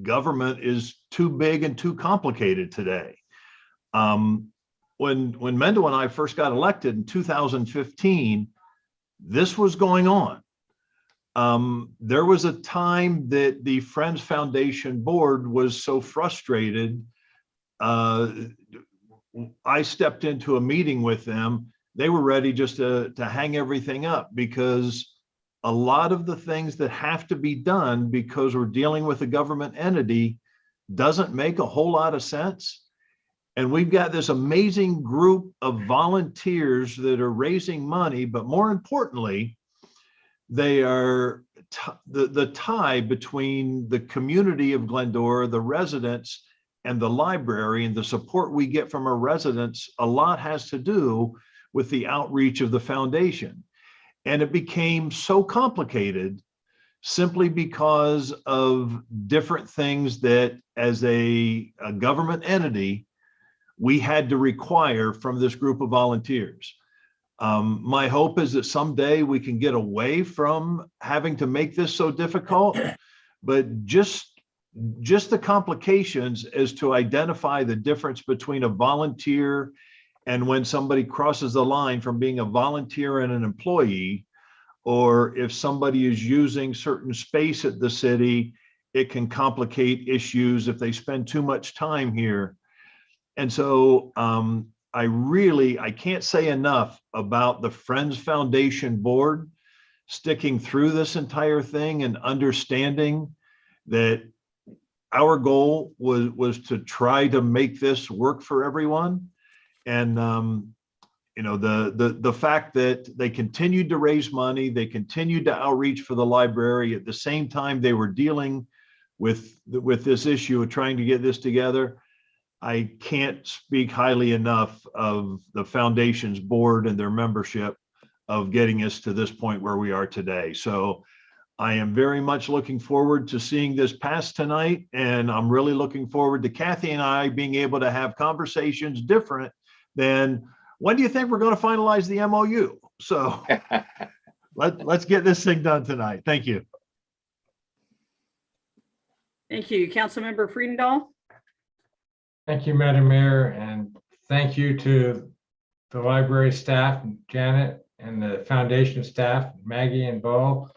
government is too big and too complicated today. When Mendel and I first got elected in 2015, this was going on. There was a time that the Friends Foundation board was so frustrated. I stepped into a meeting with them. They were ready just to hang everything up, because a lot of the things that have to be done because we're dealing with a government entity doesn't make a whole lot of sense. And we've got this amazing group of volunteers that are raising money, but more importantly, they are the tie between the community of Glendora, the residents, and the library, and the support we get from our residents. A lot has to do with the outreach of the foundation. And it became so complicated simply because of different things that as a government entity, we had to require from this group of volunteers. My hope is that someday we can get away from having to make this so difficult, but just the complications as to identify the difference between a volunteer and when somebody crosses the line from being a volunteer and an employee, or if somebody is using certain space at the city, it can complicate issues if they spend too much time here. And so I can't say enough about the Friends Foundation board sticking through this entire thing and understanding that our goal was to try to make this work for everyone. And the fact that they continued to raise money, they continued to outreach for the library at the same time they were dealing with this issue of trying to get this together. I can't speak highly enough of the foundation's board and their membership of getting us to this point where we are today. So I am very much looking forward to seeing this pass tonight. And I'm really looking forward to Kathy and I being able to have conversations different than, when do you think we're going to finalize the MOU? So let's get this thing done tonight. Thank you. Thank you. Councilmember Friedendahl. Thank you, Madam Mayor, and thank you to the library staff, Janet, and the foundation staff, Maggie and Bo,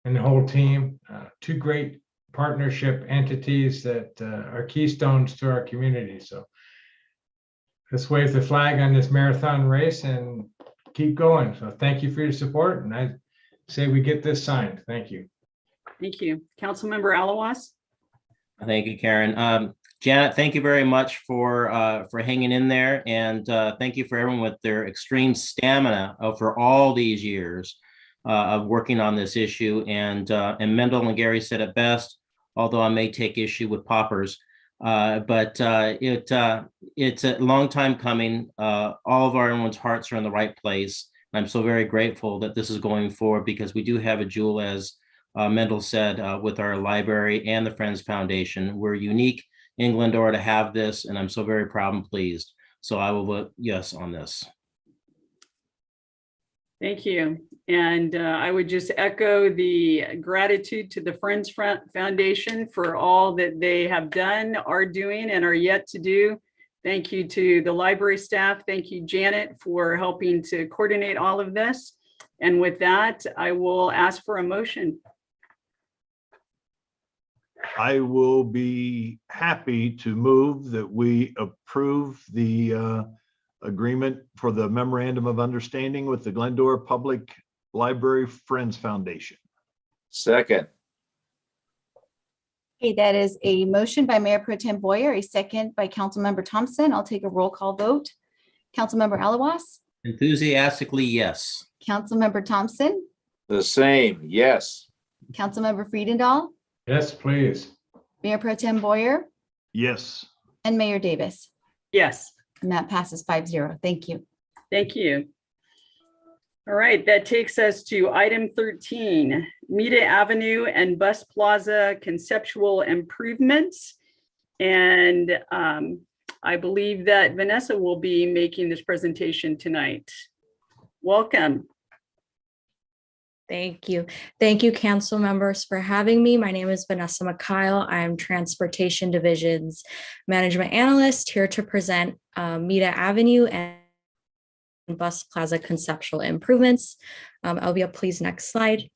and the whole team. Two great partnership entities that are keystones to our community. So let's wave the flag on this marathon race and keep going. So thank you for your support, and I say we get this signed. Thank you. Thank you. Councilmember Alawas. Thank you, Karen. Janet, thank you very much for hanging in there, and thank you for everyone with their extreme stamina for all these years of working on this issue. And Mendel and Gary said it best, although I may take issue with poppers, but it's a long time coming. All of everyone's hearts are in the right place. I'm so very grateful that this is going forward, because we do have a jewel, as Mendel said, with our library and the Friends Foundation. We're unique in Glendora to have this, and I'm so very proud and pleased. So I will vote yes on this. Thank you. And I would just echo the gratitude to the Friends Foundation for all that they have done, are doing, and are yet to do. Thank you to the library staff. Thank you, Janet, for helping to coordinate all of this. And with that, I will ask for a motion. I will be happy to move that we approve the agreement for the Memorandum of Understanding with the Glendora Public Library Friends Foundation. Second. Okay, that is a motion by Mayor Pro Tem Boyer, a second by Councilmember Thompson. I'll take a roll call vote. Councilmember Alawas. Enthusiastically, yes. Councilmember Thompson. The same, yes. Councilmember Friedendahl. Yes, please. Mayor Pro Tem Boyer. Yes. And Mayor Davis. Yes. And that passes 5-0. Thank you. Thank you. All right, that takes us to item 13, Mauna Avenue and Bus Plaza conceptual improvements. And I believe that Vanessa will be making this presentation tonight. Welcome. Thank you. Thank you, council members, for having me. My name is Vanessa Mikhail. I'm Transportation Division's Management Analyst, here to present Mauna Avenue and Bus Plaza conceptual improvements. Elvia, please, next slide.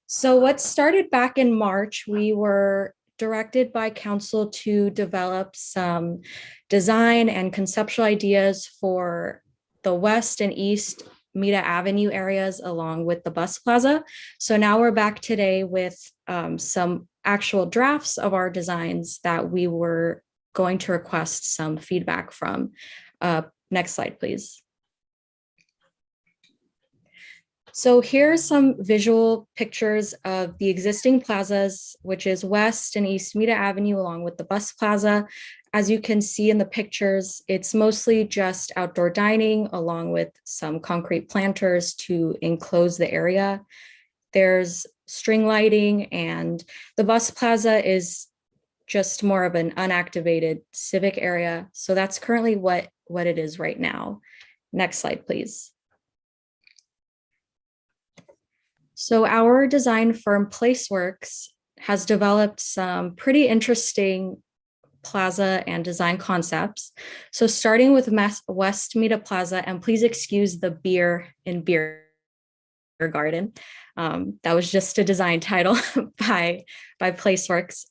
So what started back in March, we were directed by council to develop some design and conceptual ideas for the west and east Mauna Avenue areas along with the Bus Plaza. So now we're back today with some actual drafts of our designs that we were going to request some feedback from. Next slide, please. So here's some visual pictures of the existing plazas, which is West and East Mita Avenue, along with the Bus Plaza. As you can see in the pictures, it's mostly just outdoor dining along with some concrete planters to enclose the area. There's string lighting, and the Bus Plaza is just more of an unactivated civic area. So that's currently what it is right now. Next slide, please. So our design firm Placeworks has developed some pretty interesting plaza and design concepts. So starting with West Mita Plaza, and please excuse the beer in beer garden. That was just a design title by Placeworks.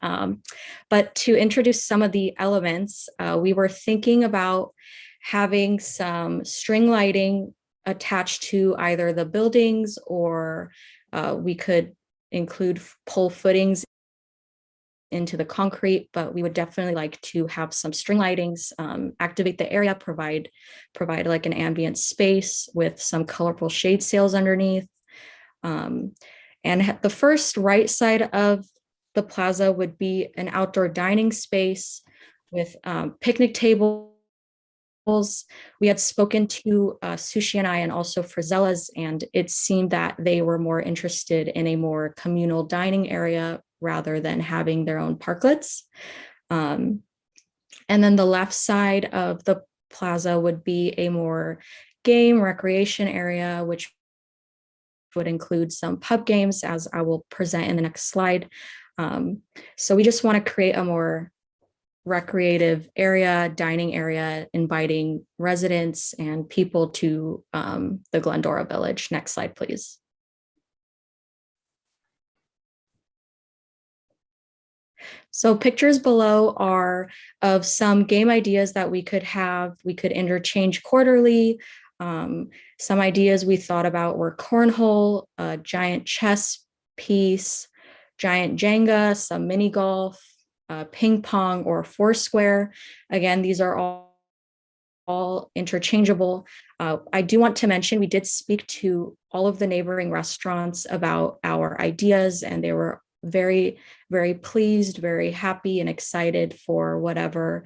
But to introduce some of the elements, we were thinking about having some string lighting attached to either the buildings, or we could include pole footings into the concrete, but we would definitely like to have some string lightings, activate the area, provide like an ambient space with some colorful shade sails underneath. And the first right side of the plaza would be an outdoor dining space with picnic tables. We had spoken to Sushi and I, and also Frizella's, and it seemed that they were more interested in a more communal dining area rather than having their own parklets. And then the left side of the plaza would be a more game recreation area, which would include some pub games, as I will present in the next slide. So we just want to create a more recreative area, dining area, inviting residents and people to the Glendora Village. Next slide, please. So pictures below are of some game ideas that we could have. We could interchange quarterly. Some ideas we thought about were cornhole, a giant chess piece, giant Jenga, some mini golf, ping pong, or foursquare. Again, these are all interchangeable. I do want to mention we did speak to all of the neighboring restaurants about our ideas, and they were very, very pleased, very happy and excited for whatever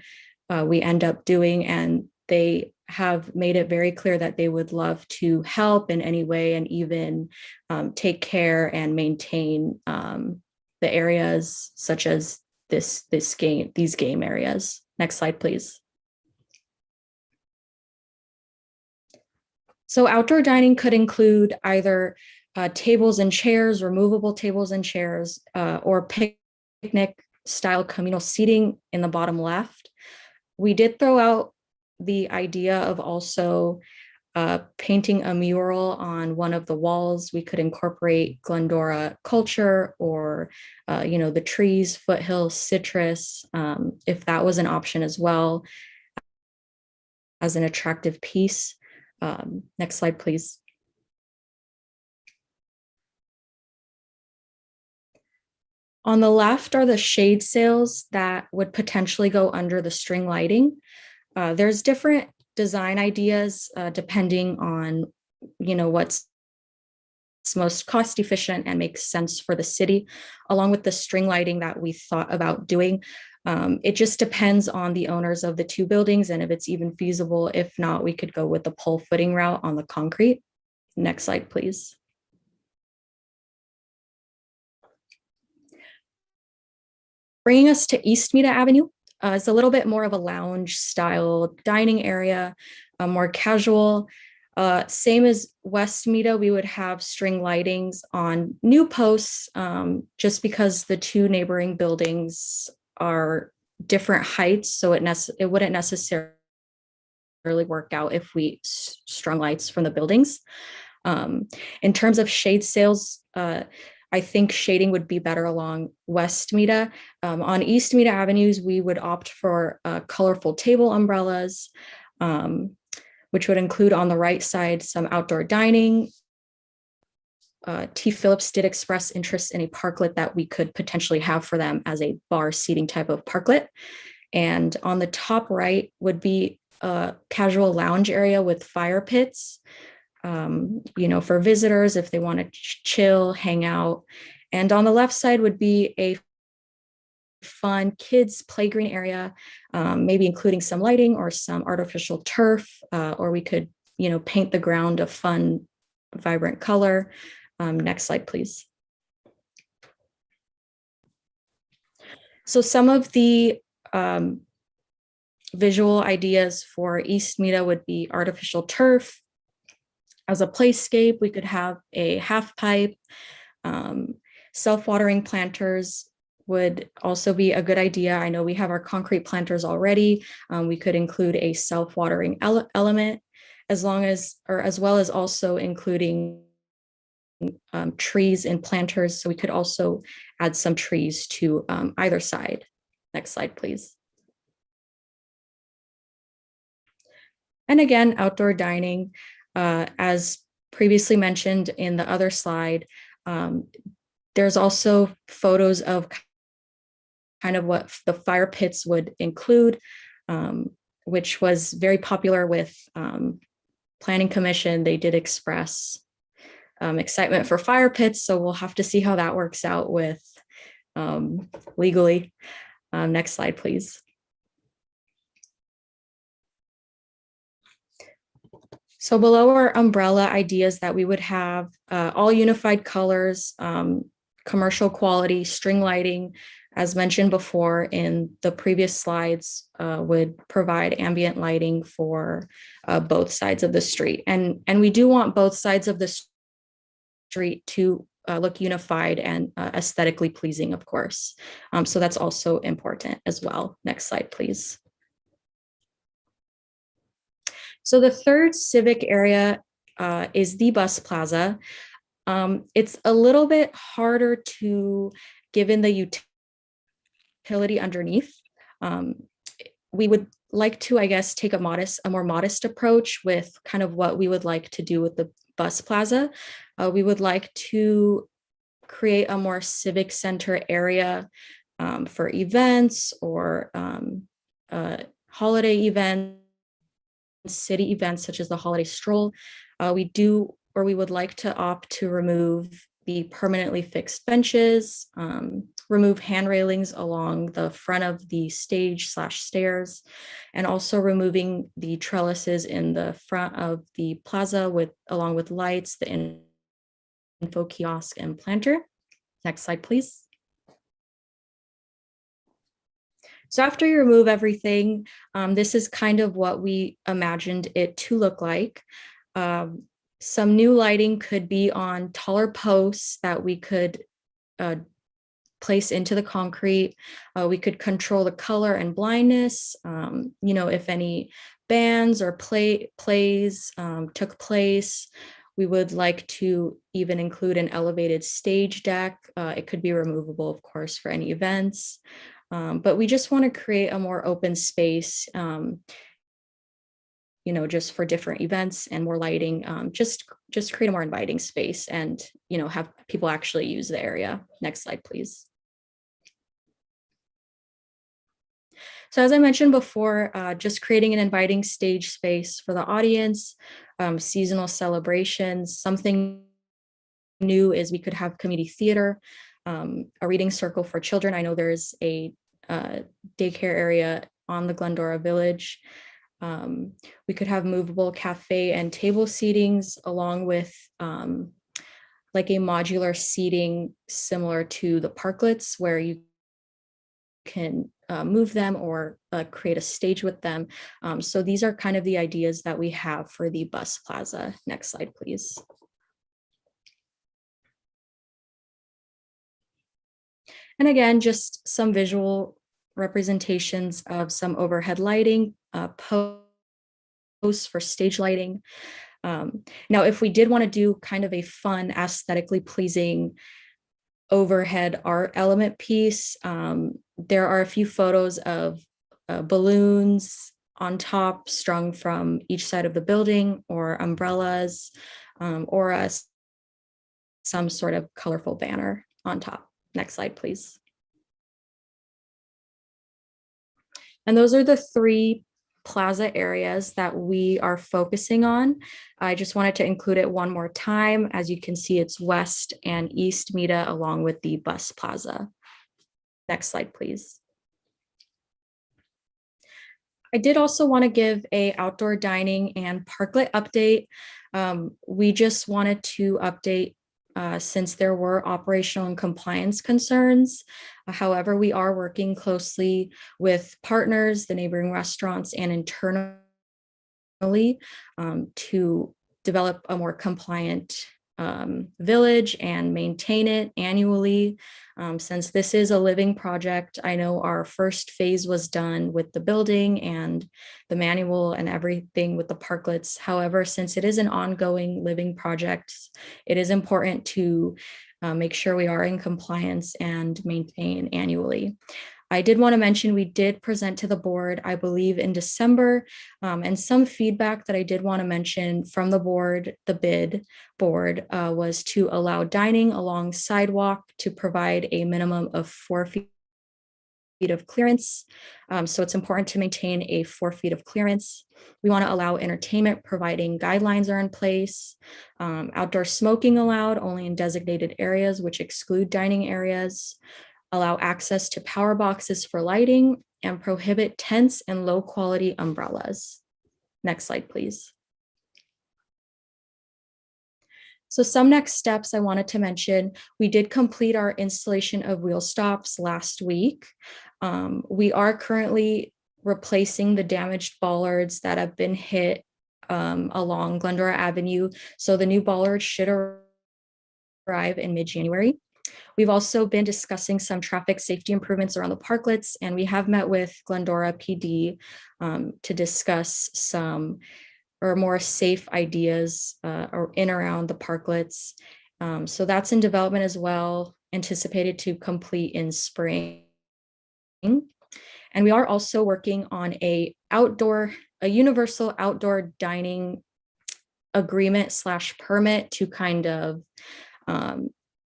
we end up doing. And they have made it very clear that they would love to help in any way, and even take care and maintain the areas such as these game areas. Next slide, please. So outdoor dining could include either tables and chairs, removable tables and chairs, or picnic style communal seating in the bottom left. We did throw out the idea of also painting a mural on one of the walls. We could incorporate Glendora culture, or the trees, Foothill, citrus, if that was an option as well as an attractive piece. Next slide, please. On the left are the shade sails that would potentially go under the string lighting. There's different design ideas depending on what's most cost efficient and makes sense for the city, along with the string lighting that we thought about doing. It just depends on the owners of the two buildings and if it's even feasible. If not, we could go with the pole footing route on the concrete. Next slide, please. Bringing us to East Mita Avenue. It's a little bit more of a lounge style dining area, more casual. Same as West Mita, we would have string lightings on new posts, just because the two neighboring buildings are different heights, so it wouldn't necessarily work out if we strung lights from the buildings. In terms of shade sails, I think shading would be better along West Mita. On East Mita Avenues, we would opt for colorful table umbrellas, which would include on the right side some outdoor dining. T. Phillips did express interest in a parklet that we could potentially have for them as a bar seating type of parklet. And on the top right would be a casual lounge area with fire pits. for visitors if they want to chill, hang out. And on the left side would be a fun kids playground area, maybe including some lighting or some artificial turf, or we could, paint the ground a fun, vibrant color. Next slide, please. So some of the visual ideas for East Meta would be artificial turf. As a playscape, we could have a half pipe. Self-watering planters would also be a good idea. I know we have our concrete planters already. We could include a self-watering element as well as also including trees and planters. So we could also add some trees to either side. Next slide, please. And again, outdoor dining, as previously mentioned in the other slide, there's also photos of kind of what the fire pits would include, which was very popular with Planning Commission. They did express excitement for fire pits, so we'll have to see how that works out with legally. Next slide, please. So below our umbrella ideas that we would have all unified colors, commercial quality, string lighting, as mentioned before in the previous slides, would provide ambient lighting for both sides of the street. And we do want both sides of the street to look unified and aesthetically pleasing, of course. So that's also important as well. Next slide, please. So the third civic area is the Bus Plaza. It's a little bit harder to, given the utility underneath. We would like to, I guess, take a more modest approach with kind of what we would like to do with the Bus Plaza. We would like to create a more civic center area for events or holiday events, city events such as the holiday stroll. We would like to opt to remove the permanently fixed benches, remove hand railings along the front of the stage/stairs, and also removing the trellises in the front of the plaza along with lights, the info kiosk and planter. Next slide, please. So after you remove everything, this is kind of what we imagined it to look like. Some new lighting could be on taller posts that we could place into the concrete. We could control the color and blindness. If any bands or plays took place, we would like to even include an elevated stage deck. It could be removable, of course, for any events. But we just want to create a more open space, just for different events and more lighting, just create a more inviting space and, have people actually use the area. Next slide, please. So as I mentioned before, just creating an inviting stage space for the audience, seasonal celebrations. Something new is we could have community theater, a reading circle for children. I know there's a daycare area on the Glendora Village. We could have movable cafe and table seatings along with like a modular seating similar to the parklets where you can move them or create a stage with them. So these are kind of the ideas that we have for the Bus Plaza. Next slide, please. And again, just some visual representations of some overhead lighting, posts for stage lighting. Now, if we did want to do kind of a fun, aesthetically pleasing overhead art element piece, there are a few photos of balloons on top strung from each side of the building, or umbrellas, or some sort of colorful banner on top. Next slide, please. And those are the three plaza areas that we are focusing on. I just wanted to include it one more time. As you can see, it's West and East Mita along with the Bus Plaza. Next slide, please. I did also want to give a outdoor dining and parklet update. We just wanted to update since there were operational and compliance concerns. However, we are working closely with partners, the neighboring restaurants, and internally to develop a more compliant village and maintain it annually. Since this is a living project, I know our first phase was done with the building and the manual and everything with the parklets. However, since it is an ongoing living project, it is important to make sure we are in compliance and maintain annually. I did want to mention we did present to the board, I believe in December, and some feedback that I did want to mention from the board, the bid board, was to allow dining along sidewalk to provide a minimum of 4 feet of clearance. So it's important to maintain a 4 feet of clearance. We want to allow entertainment, providing guidelines are in place. Outdoor smoking allowed only in designated areas, which exclude dining areas. Allow access to power boxes for lighting, and prohibit tents and low quality umbrellas. Next slide, please. So some next steps I wanted to mention, we did complete our installation of wheel stops last week. We are currently replacing the damaged bollards that have been hit along Glendora Avenue. So the new bollards should arrive in mid-January. We've also been discussing some traffic safety improvements around the parklets, and we have met with Glendora PD to discuss some or more safe ideas in around the parklets. So that's in development as well, anticipated to complete in spring. And we are also working on a universal outdoor dining agreement / permit to kind of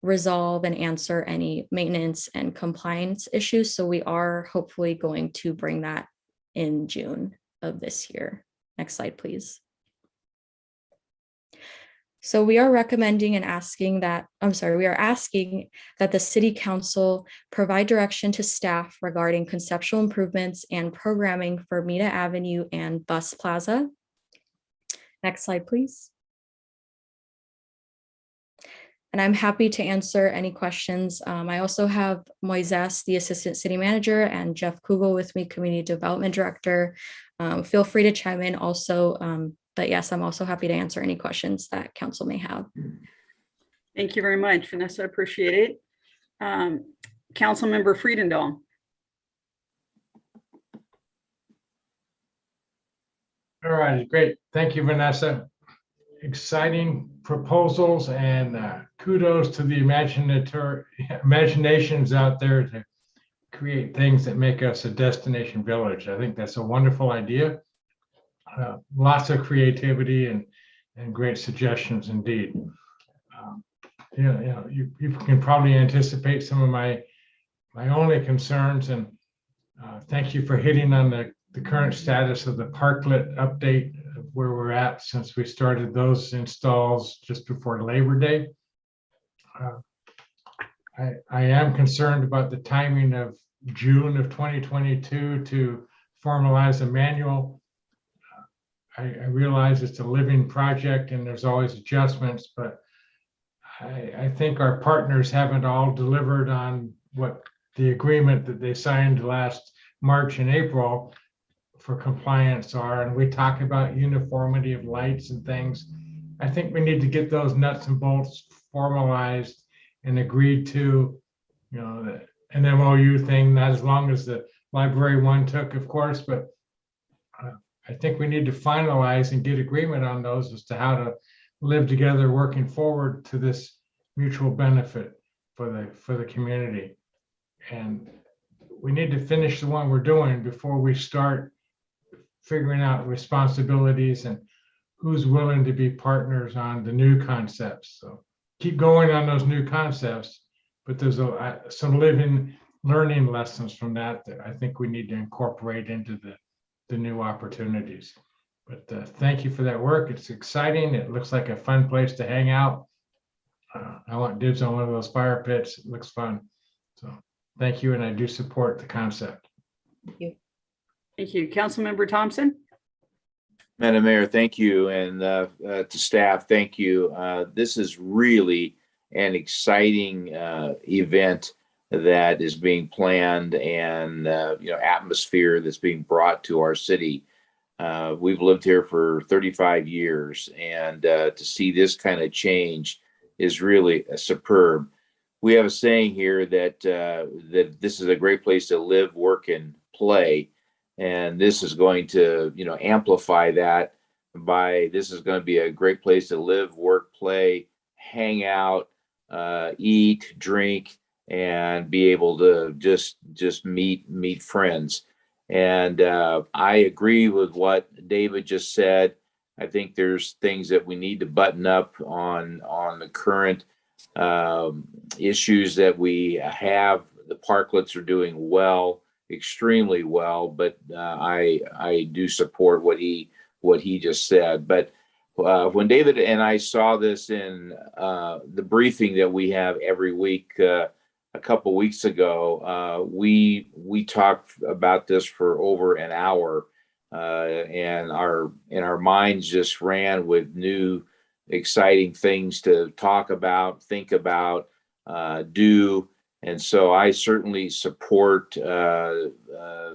resolve and answer any maintenance and compliance issues. So we are hopefully going to bring that in June of this year. Next slide, please. So we are recommending and asking that, we are asking that the City Council provide direction to staff regarding conceptual improvements and programming for Mita Avenue and Bus Plaza. Next slide, please. And I'm happy to answer any questions. I also have Moises, the Assistant City Manager, and Jeff Kugel with me, Community Development Director. Feel free to chime in also. But yes, I'm also happy to answer any questions that council may have. Thank you very much, Vanessa. Appreciate it. Councilmember Friedendahl. All right, great. Thank you, Vanessa. Exciting proposals, and kudos to the imaginations out there to create things that make us a destination village. I think that's a wonderful idea. Lots of creativity and great suggestions indeed. You can probably anticipate some of my only concerns, and thank you for hitting on the current status of the parklet update of where we're at since we started those installs just before Labor Day. I am concerned about the timing of June of 2022 to formalize a manual. I realize it's a living project and there's always adjustments, but I think our partners haven't all delivered on what the agreement that they signed last March and April for compliance are. And we talk about uniformity of lights and things. I think we need to get those nuts and bolts formalized and agreed to, an MOU thing, not as long as the library one took, of course, but I think we need to finalize and get agreement on those as to how to live together, working forward to this mutual benefit for the community. And we need to finish the one we're doing before we start figuring out responsibilities and who's willing to be partners on the new concepts. So keep going on those new concepts, but there's some living learning lessons from that I think we need to incorporate into the the new opportunities. But thank you for that work. It's exciting. It looks like a fun place to hang out. I want dibs on one of those fire pits. It looks fun. So thank you, and I do support the concept. Thank you. Councilmember Thompson. Madam Mayor, thank you. And to staff, thank you. This is really an exciting event that is being planned, and atmosphere that's being brought to our city. We've lived here for 35 years, and to see this kind of change is really superb. We have a saying here that that this is a great place to live, work, and play. And this is going to, amplify that by, this is going to be a great place to live, work, play, hang out, eat, drink, and be able to just meet friends. And I agree with what David just said. I think there's things that we need to button up on the current issues that we have. The parklets are doing well, extremely well, but I do support what he just said. But when David and I saw this in the briefing that we have every week, a couple weeks ago, we talked about this for over an hour, and our minds just ran with new exciting things to talk about, think about, do. And so I certainly support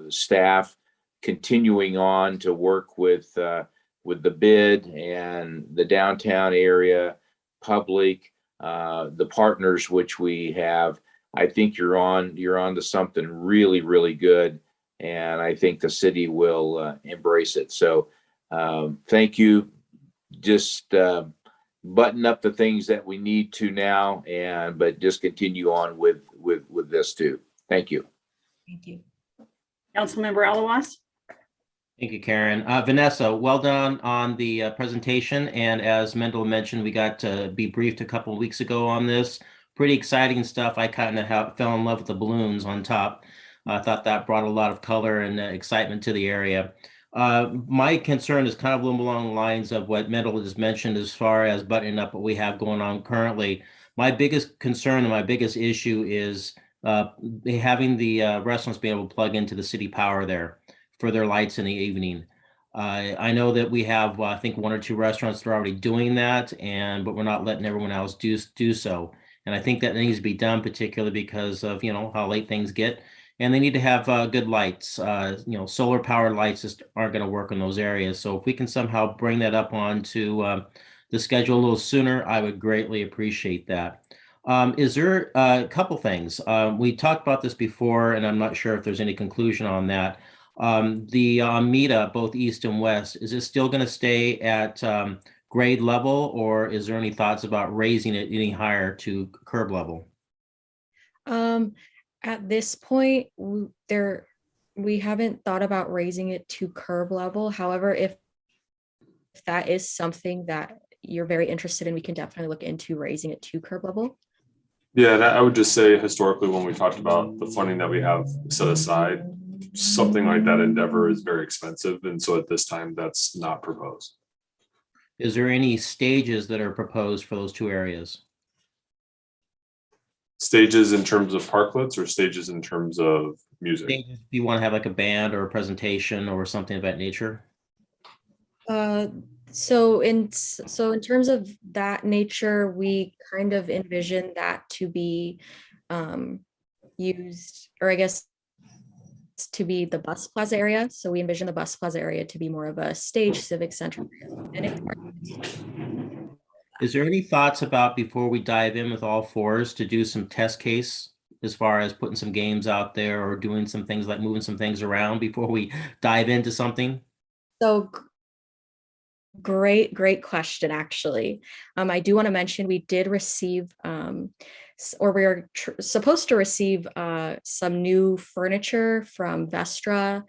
staff continuing on to work with the bid and the downtown area, public, the partners which we have. I think you're on to something really, really good, and I think the city will embrace it. So thank you. Just button up the things that we need to now, but just continue on with this too. Thank you. Thank you. Councilmember Alawas. Thank you, Karen. Vanessa, well done on the presentation. And as Mendel mentioned, we got to be briefed a couple of weeks ago on this. Pretty exciting stuff. I kind of fell in love with the balloons on top. I thought that brought a lot of color and excitement to the area. My concern is kind of along the lines of what Mendel just mentioned as far as buttoning up what we have going on currently. My biggest concern and my biggest issue is having the restaurants being able to plug into the city power there for their lights in the evening. I know that we have, I think, 1 or 2 restaurants that are already doing that, but we're not letting everyone else do so. And I think that needs to be done, particularly because of how late things get. And they need to have good lights. Solar powered lights just aren't going to work in those areas. So if we can somehow bring that up onto the schedule a little sooner, I would greatly appreciate that. Is there a couple things? We talked about this before, and I'm not sure if there's any conclusion on that. The Amelia, both east and west, is it still going to stay at grade level, or is there any thoughts about raising it any higher to curb level? At this point, we haven't thought about raising it to curb level. However, if that is something that you're very interested in, we can definitely look into raising it to curb level. Yeah, and I would just say historically, when we talked about the funding that we have set aside, something like that endeavor is very expensive. And so at this time, that's not proposed. Is there any stages that are proposed for those 2 areas? Stages in terms of parklets or stages in terms of music? Stages, do you want to have like a band or a presentation or something of that nature? So in terms of that nature, we kind of envision that to be used, or I guess to be the Bus Plaza area. So we envision the Bus Plaza area to be more of a stage civic center. Is there any thoughts about, before we dive in with all 4s, to do some test case as far as putting some games out there or doing some things like moving some things around before we dive into something? So great question, actually. I do want to mention we did receive, or we are supposed to receive some new furniture from Vestra.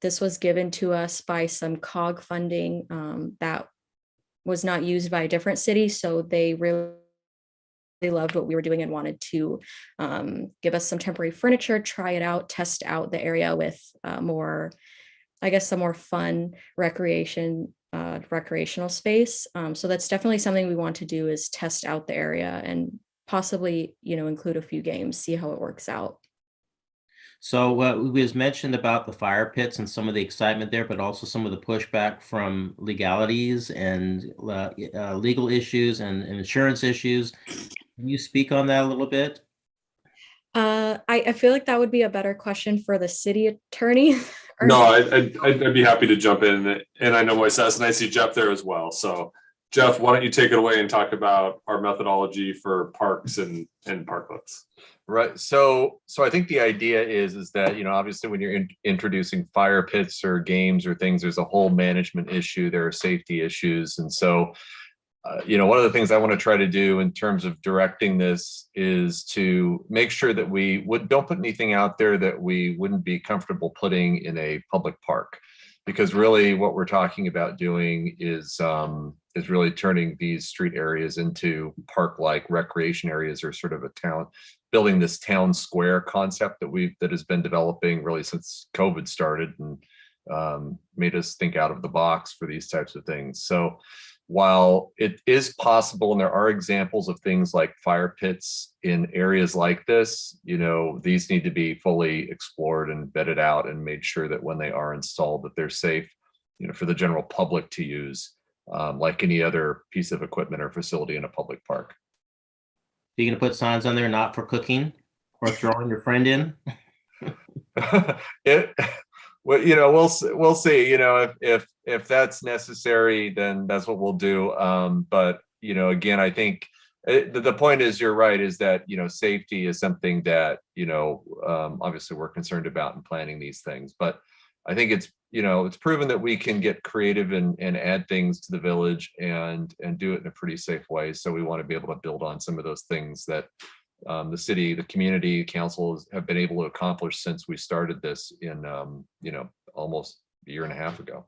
This was given to us by some COG funding that was not used by a different city. So they really loved what we were doing and wanted to give us some temporary furniture, try it out, test out the area with more I guess, a more fun recreational space. So that's definitely something we want to do, is test out the area and possibly, include a few games, see how it works out. So it was mentioned about the fire pits and some of the excitement there, but also some of the pushback from legalities and legal issues and insurance issues. Can you speak on that a little bit? I feel like that would be a better question for the city attorney. No, I'd be happy to jump in, and I know Moises, and I see Jeff there as well. So Jeff, why don't you take it away and talk about our methodology for parks and parklets? Right. So I think the idea is that, obviously when you're introducing fire pits or games or things, there's a whole management issue, there are safety issues. And so, one of the things I want to try to do in terms of directing this is to make sure that we don't put anything out there that we wouldn't be comfortable putting in a public park. Because really what we're talking about doing is really turning these street areas into park-like recreation areas, or sort of a town, building this town square concept that has been developing really since COVID started, and made us think out of the box for these types of things. So while it is possible, and there are examples of things like fire pits in areas like this, these need to be fully explored and vetted out and made sure that when they are installed, that they're safe, for the general public to use, like any other piece of equipment or facility in a public park. Are you going to put signs on there, not for cooking or throwing your friend in? Well, we'll see. If that's necessary, then that's what we'll do. But again, I think the point is, you're right, is that safety is something that obviously we're concerned about in planning these things. But I think it's proven that we can get creative and add things to the village and do it in a pretty safe way. So we want to be able to build on some of those things that the city, the community councils have been able to accomplish since we started this in almost a year and a half ago.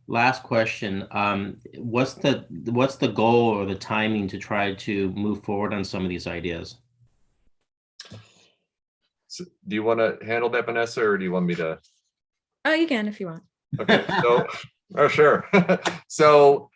Last question. What's the goal or the timing to try to move forward on some of these ideas? So, do you want to handle that, Vanessa, or do you want me to? Oh, you can if you want. Okay. So, oh, sure. So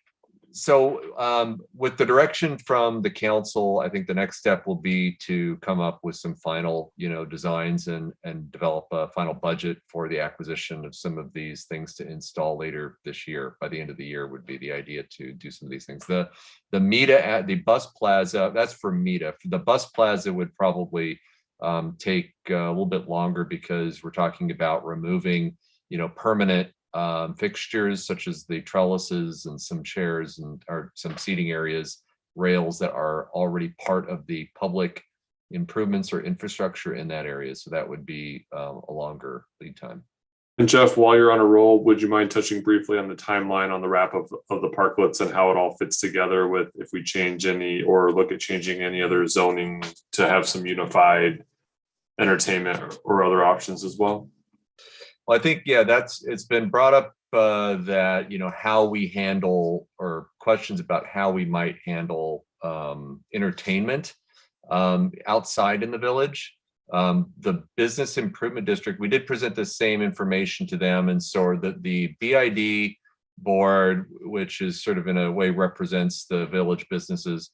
with the direction from the council, I think the next step will be to come up with some final, designs and develop a final budget for the acquisition of some of these things to install later this year. By the end of the year would be the idea to do some of these things. The META at the Bus Plaza, that's for META. For the Bus Plaza would probably take a little bit longer, because we're talking about removing, permanent fixtures such as the trellises and some chairs or some seating areas, rails that are already part of the public improvements or infrastructure in that area. So that would be a longer lead time. And Jeff, while you're on a roll, would you mind touching briefly on the timeline on the wrap of the parklets and how it all fits together with if we change any or look at changing any other zoning to have some unified entertainment or other options as well? Well, I think, it's been brought up that, how we handle, or questions about how we might handle entertainment outside in the village. The Business Improvement District, we did present the same information to them. And so the BID board, which is sort of in a way represents the village businesses,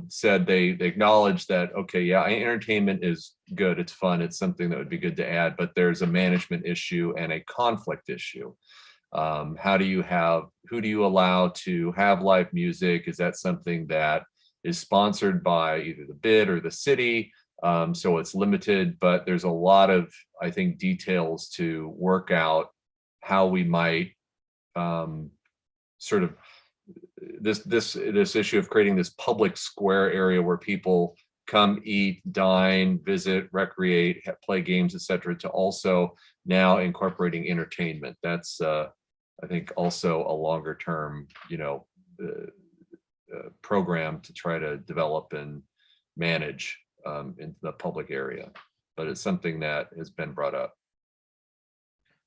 said they acknowledge that, okay, entertainment is good. It's fun. It's something that would be good to add, but there's a management issue and a conflict issue. Who do you allow to have live music? Is that something that is sponsored by either the bid or the city? So it's limited, but there's a lot of, I think, details to work out how we might sort of this issue of creating this public square area where people come, eat, dine, visit, recreate, play games, etc., to also now incorporating entertainment. That's I think also a longer term program to try to develop and manage into the public area, but it's something that has been brought up.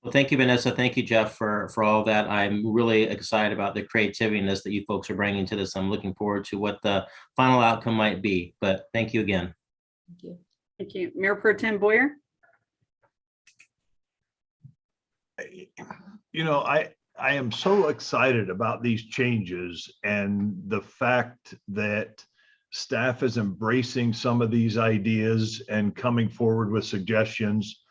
Well, thank you, Vanessa. Thank you, Jeff, for all of that. I'm really excited about the creativeness that you folks are bringing to this. I'm looking forward to what the final outcome might be, but thank you again. Thank you. Thank you. Mayor Pro Tem Boyer. I am so excited about these changes and the fact that staff is embracing some of these ideas and coming forward with suggestions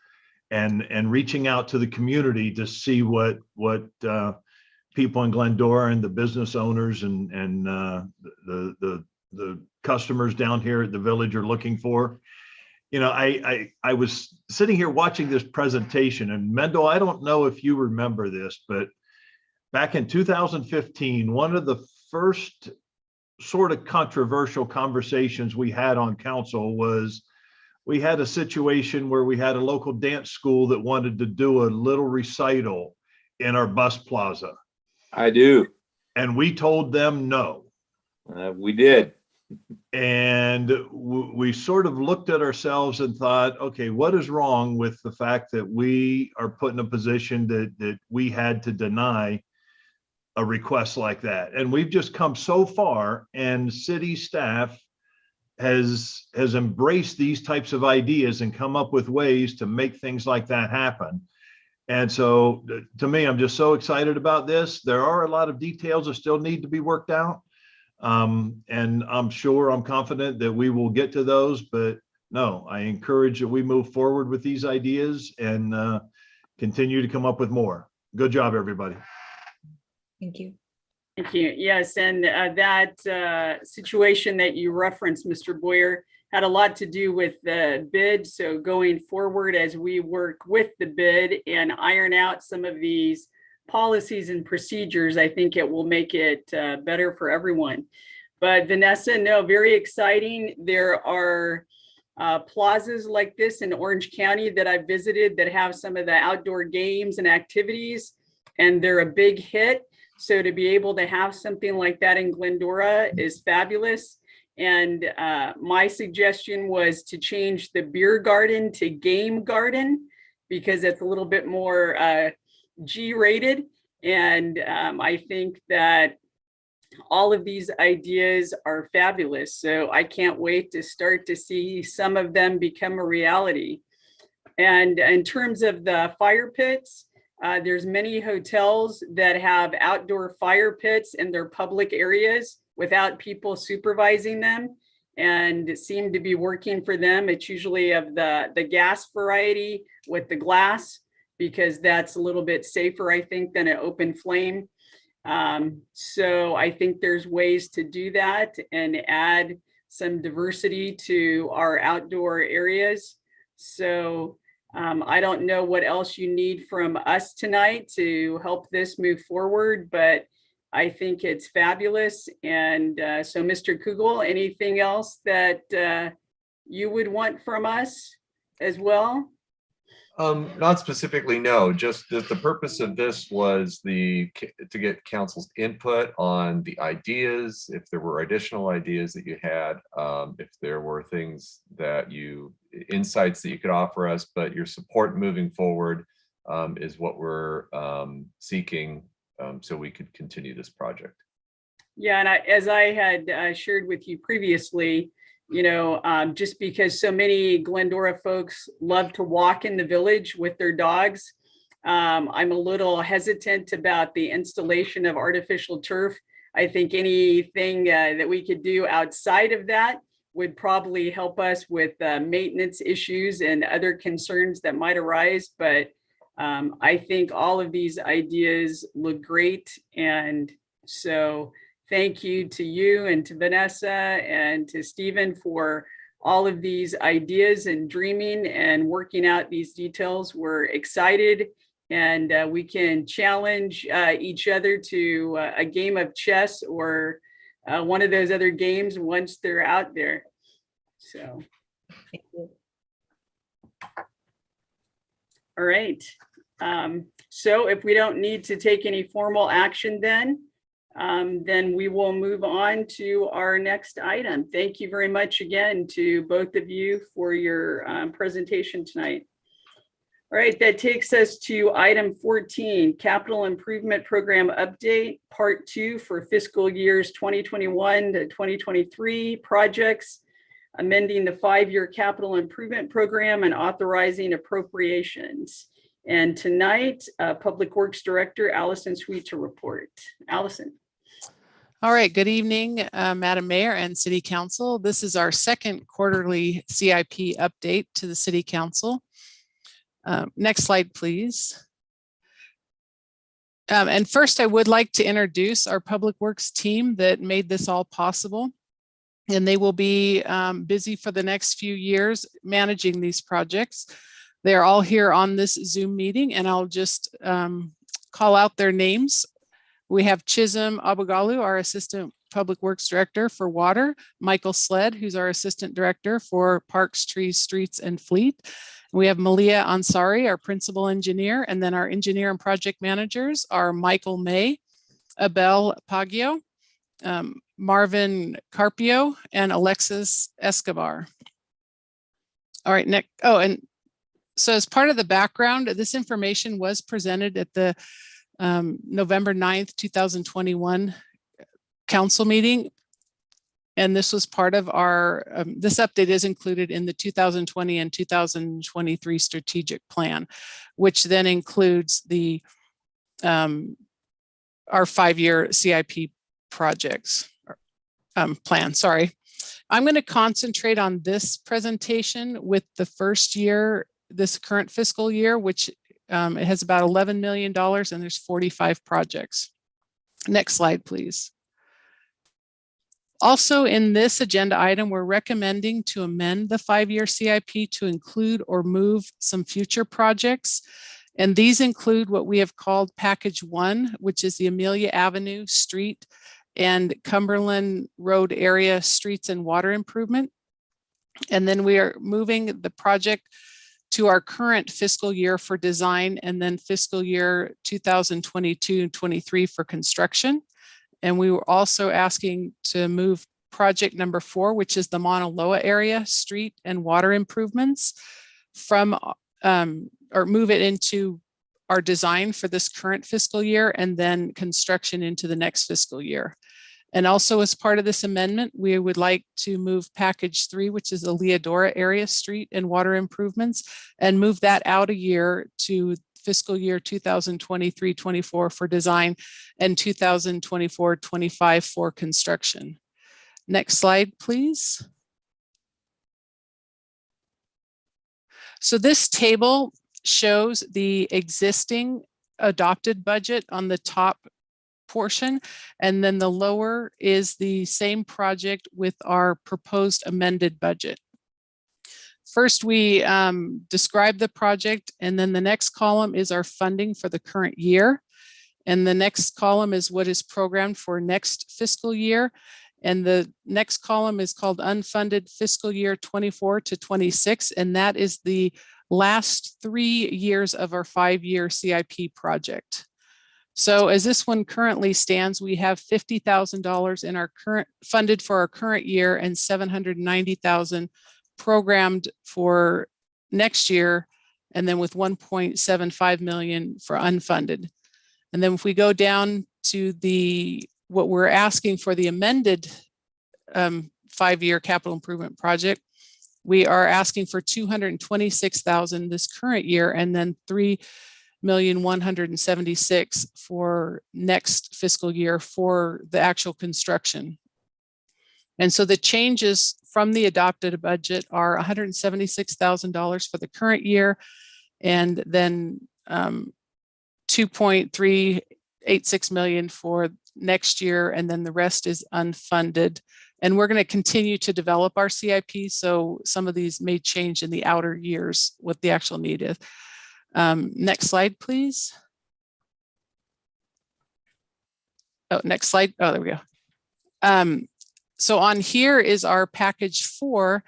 and reaching out to the community to see what people in Glendora and the business owners and the customers down here at the village are looking for. I was sitting here watching this presentation, and Mendel, I don't know if you remember this, but back in 2015, one of the first sort of controversial conversations we had on council was we had a situation where we had a local dance school that wanted to do a little recital in our Bus Plaza. I do. And we told them no. We did. And we sort of looked at ourselves and thought, okay, what is wrong with the fact that we are put in a position that we had to deny a request like that? And we've just come so far, and city staff has embraced these types of ideas and come up with ways to make things like that happen. And so to me, I'm just so excited about this. There are a lot of details that still need to be worked out. And I'm confident that we will get to those, but no, I encourage that we move forward with these ideas and continue to come up with more. Good job, everybody. Thank you. Thank you. Yes, and that situation that you referenced, Mr. Boyer, had a lot to do with the bid. So going forward, as we work with the bid and iron out some of these policies and procedures, I think it will make it better for everyone. But Vanessa, no, very exciting. There are plazas like this in Orange County that I've visited that have some of the outdoor games and activities, and they're a big hit. So to be able to have something like that in Glendora is fabulous. And my suggestion was to change the beer garden to game garden, because it's a little bit more G-rated. And I think that all of these ideas are fabulous. So I can't wait to start to see some of them become a reality. And in terms of the fire pits, there's many hotels that have outdoor fire pits in their public areas without people supervising them, and seem to be working for them. It's usually of the gas variety with the glass, because that's a little bit safer, I think, than an open flame. So I think there's ways to do that and add some diversity to our outdoor areas. So I don't know what else you need from us tonight to help this move forward, but I think it's fabulous. And so Mr. Kugel, anything else that you would want from us as well? Not specifically, no. Just that the purpose of this was to get council's input on the ideas, if there were additional ideas that you had, if there were things that insights that you could offer us, but your support moving forward is what we're seeking, so we could continue this project. Yeah, and as I had shared with you previously, just because so many Glendora folks love to walk in the village with their dogs, I'm a little hesitant about the installation of artificial turf. I think anything that we could do outside of that would probably help us with maintenance issues and other concerns that might arise. But I think all of these ideas look great. And so thank you to you and to Vanessa and to Stephen for all of these ideas and dreaming and working out these details. We're excited, and we can challenge each other to a game of chess or one of those other games once they're out there. So, Thank you. All right. So if we don't need to take any formal action then we will move on to our next item. Thank you very much again to both of you for your presentation tonight. All right, that takes us to item 14, Capital Improvement Program Update, Part 2 for fiscal years 2021 to 2023 projects, amending the 5-year capital improvement program and authorizing appropriations. And tonight, Public Works Director Allison Sweet to report. Allison. All right, good evening, Madam Mayor and City Council. This is our second quarterly CIP update to the City Council. Next slide, please. And first, I would like to introduce our Public Works team that made this all possible. And they will be busy for the next few years managing these projects. They're all here on this Zoom meeting, and I'll just call out their names. We have Chisholm Abagalu, our Assistant Public Works Director for Water, Michael Sled, who's our Assistant Director for Parks, Trees, Streets, and Fleet. We have Malia Ansari, our Principal Engineer, and then our Engineer and Project Managers are Michael May, Abel Pagio, Marvin Carpio, and Alexis Escobar. All right, Nick. Oh, and so as part of the background, this information was presented at the November 9th, 2021 council meeting. And this was part of our, this update is included in the 2020 and 2023 strategic plan, which then includes the our 5-year CIP projects plan, sorry. I'm going to concentrate on this presentation with the first year, this current fiscal year, which it has about $11 million and there's 45 projects. Next slide, please. Also in this agenda item, we're recommending to amend the 5-year CIP to include or move some future projects. And these include what we have called Package 1, which is the Amelia Avenue Street and Cumberland Road area streets and water improvement. And then we are moving the project to our current fiscal year for design and then fiscal year 2022-23 for construction. And we were also asking to move project number 4, which is the Mauna area street and water improvements from or move it into our design for this current fiscal year and then construction into the next fiscal year. And also as part of this amendment, we would like to move package 3, which is the Leodora area street and water improvements, and move that out a year to fiscal year 2023-24 for design and 2024-25 for construction. Next slide, please. So this table shows the existing adopted budget on the top portion, and then the lower is the same project with our proposed amended budget. First, we describe the project, and then the next column is our funding for the current year. And the next column is what is programmed for next fiscal year. And the next column is called unfunded fiscal year 24-26, and that is the last 3 years of our 5-year CIP project. So as this one currently stands, we have $50,000 in our current funded for our current year and $790,000 programmed for next year, and then with $1.75 million for unfunded. And then if we go down to what we're asking for the amended 5-year capital improvement project, we are asking for $226,000 this current year, and then $3,176,000 for next fiscal year for the actual construction. And so the changes from the adopted budget are $176,000 for the current year, and then $2.386 million for next year, and then the rest is unfunded. And we're going to continue to develop our CIP, so some of these may change in the outer years what the actual need is. Next slide, please. Oh, next slide. Oh, there we go. So on here is our package 4,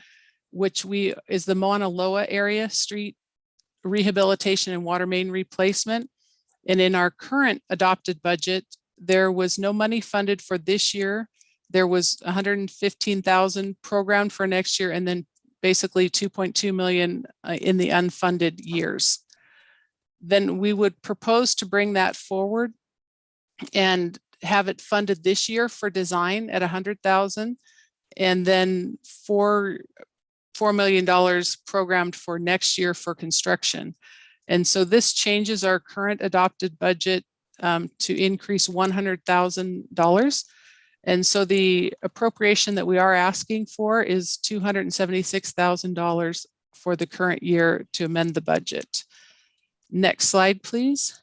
which is the Mauna area street rehabilitation and water main replacement. And in our current adopted budget, there was no money funded for this year. There was $115,000 programmed for next year, and then basically $2.2 million in the unfunded years. Then we would propose to bring that forward and have it funded this year for design at $100,000, and then $4 million programmed for next year for construction. And so this changes our current adopted budget to increase $100,000. And so the appropriation that we are asking for is $276,000 for the current year to amend the budget. Next slide, please.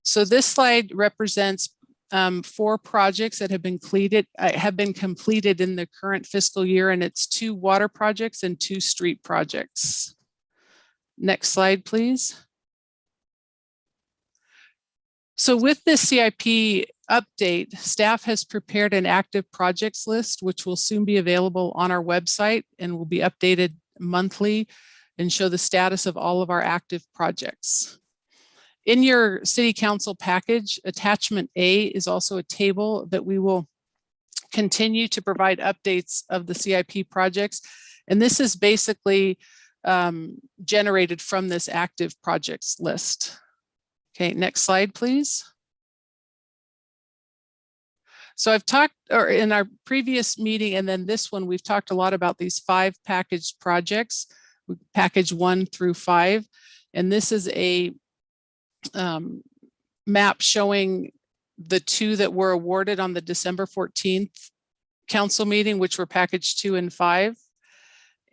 So this slide represents 4 projects that have been completed in the current fiscal year, and it's 2 water projects and 2 street projects. Next slide, please. So with this CIP update, staff has prepared an active projects list, which will soon be available on our website and will be updated monthly and show the status of all of our active projects. In your city council package, attachment A is also a table that we will continue to provide updates of the CIP projects. And this is basically generated from this active projects list. Okay, next slide, please. So I've talked, or in our previous meeting and then this one, we've talked a lot about these 5 packaged projects, package 1 through 5. And this is a map showing the 2 that were awarded on the December 14th council meeting, which were package 2 and 5.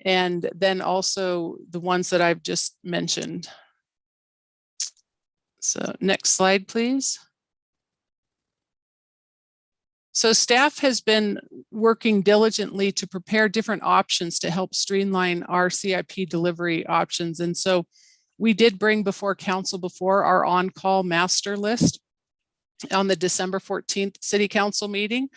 And then also the ones that I've just mentioned. So next slide, please. So staff has been working diligently to prepare different options to help streamline our CIP delivery options. And so we did bring before council before our on-call master list on the December 14th city council meeting.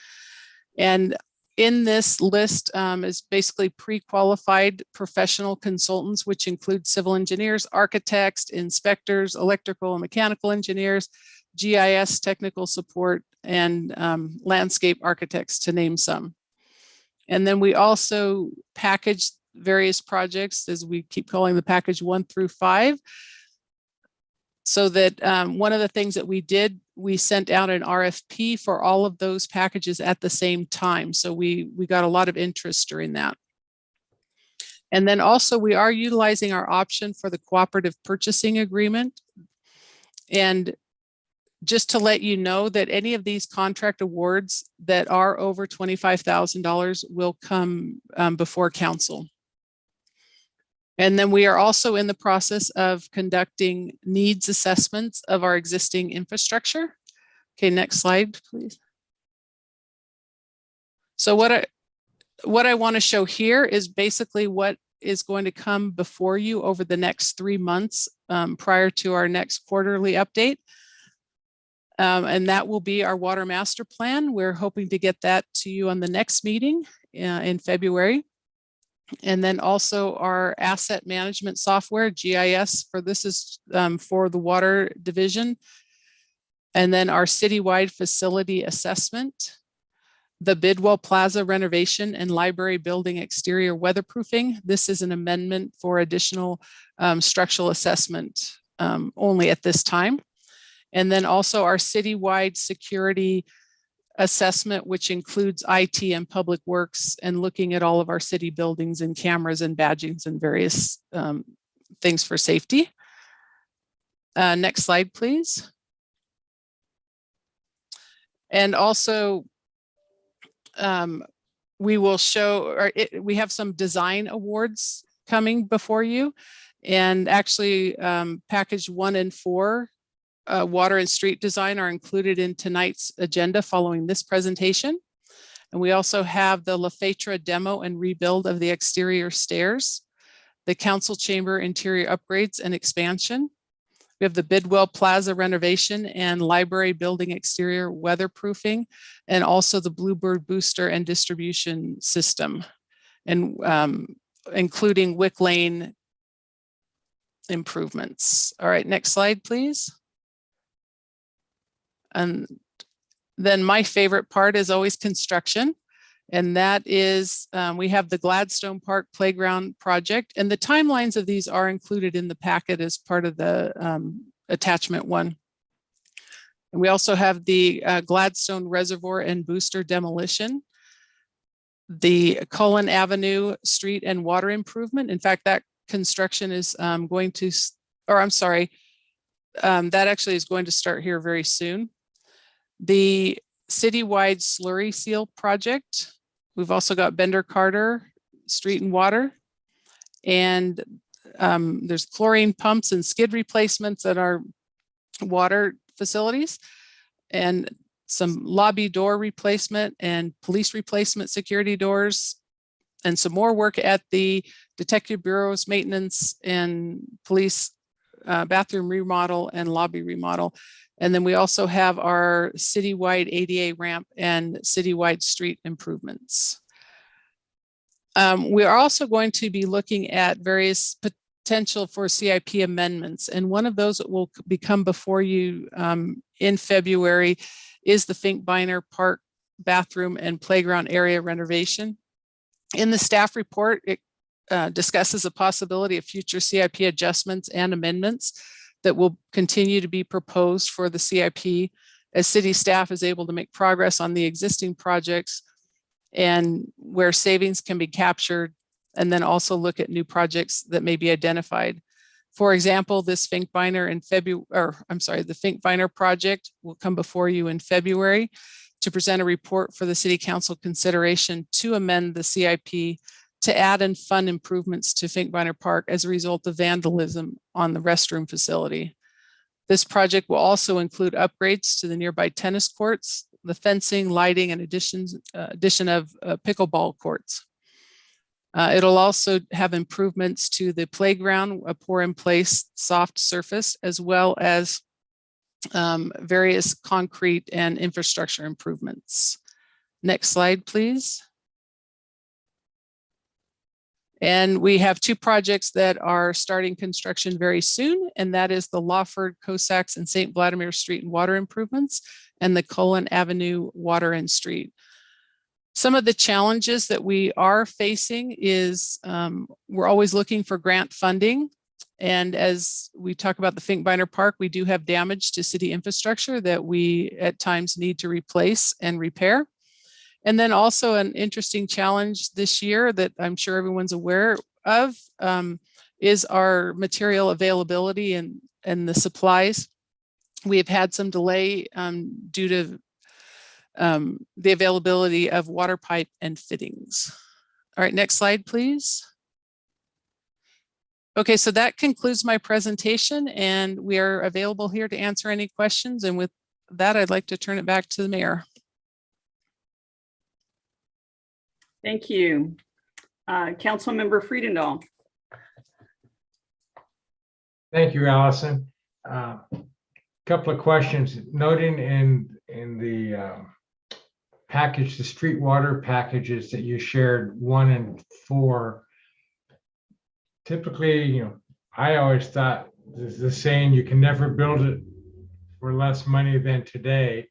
And in this list is basically pre-qualified professional consultants, which include civil engineers, architects, inspectors, electrical and mechanical engineers, GIS technical support, and landscape architects, to name some. And then we also packaged various projects, as we keep calling the package 1 through 5. So that one of the things that we did, we sent out an RFP for all of those packages at the same time. So we got a lot of interest during that. And then also we are utilizing our option for the cooperative purchasing agreement. And just to let you know that any of these contract awards that are over $25,000 will come before council. And then we are also in the process of conducting needs assessments of our existing infrastructure. Okay, next slide, please. So what I want to show here is basically what is going to come before you over the next 3 months prior to our next quarterly update. And that will be our water master plan. We're hoping to get that to you on the next meeting in February. And then also our asset management software, GIS, for this is for the water division. And then our citywide facility assessment, the Bidwell Plaza renovation and library building exterior weatherproofing. This is an amendment for additional structural assessment only at this time. And then also our citywide security assessment, which includes IT and public works and looking at all of our city buildings and cameras and badgings and various things for safety. Next slide, please. And also we will show, we have some design awards coming before you, and actually package 1 and 4 water and street design are included in tonight's agenda following this presentation. And we also have the La Fetra demo and rebuild of the exterior stairs, the council chamber interior upgrades and expansion. We have the Bidwell Plaza renovation and library building exterior weatherproofing, and also the Bluebird booster and distribution system, and including Wick Lane improvements. All right, next slide, please. And then my favorite part is always construction. And that is, we have the Gladstone Park Playground project, and the timelines of these are included in the packet as part of the attachment 1. And we also have the Gladstone Reservoir and Booster demolition, the Cullen Avenue street and water improvement. In fact, that construction is going to, or I'm sorry, that actually is going to start here very soon. The citywide slurry seal project. We've also got Bender Carter Street and Water. And there's chlorine pumps and skid replacements at our water facilities, and some lobby door replacement and police replacement security doors, and some more work at the Detective Bureau's maintenance and police bathroom remodel and lobby remodel. And then we also have our citywide ADA ramp and citywide street improvements. We are also going to be looking at various potential for CIP amendments. And one of those that will become before you in February is the Finkbeiner Park bathroom and playground area renovation. In the staff report, it discusses the possibility of future CIP adjustments and amendments that will continue to be proposed for the CIP as city staff is able to make progress on the existing projects and where savings can be captured, and then also look at new projects that may be identified. For example, this Finkbeiner the Finkbeiner project will come before you in February to present a report for the City Council consideration to amend the CIP to add and fund improvements to Finkbeiner Park as a result of vandalism on the restroom facility. This project will also include upgrades to the nearby tennis courts, the fencing, lighting, and addition of pickleball courts. It'll also have improvements to the playground, a pour-in-place soft surface, as well as various concrete and infrastructure improvements. Next slide, please. And we have two projects that are starting construction very soon, and that is the Lawford, Cossacks, and St. Vladimir Street and water improvements, and the Cullen Avenue water and street. Some of the challenges that we are facing is we're always looking for grant funding. And as we talk about the Finkbeiner Park, we do have damage to city infrastructure that we at times need to replace and repair. And then also an interesting challenge this year that I'm sure everyone's aware of is our material availability and the supplies. We have had some delay due to the availability of water pipe and fittings. All right, next slide, please. Okay, so that concludes my presentation, and we are available here to answer any questions. And with that, I'd like to turn it back to the mayor. Thank you. Councilmember Friedendahl. Thank you, Allison. Couple of questions. Noting in the package, the street water packages that you shared 1 and 4. Typically, I always thought the saying, you can never build it for less money than today.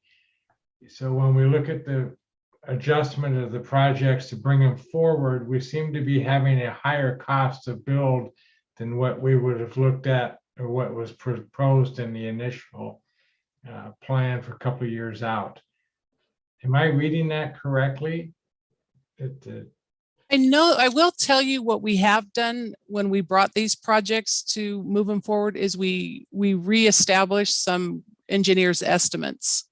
So when we look at the adjustment of the projects to bring them forward, we seem to be having a higher cost of build than what we would have looked at or what was proposed in the initial plan for a couple of years out. Am I reading that correctly? I know, I will tell you what we have done when we brought these projects to move them forward is we reestablished some engineers' estimates.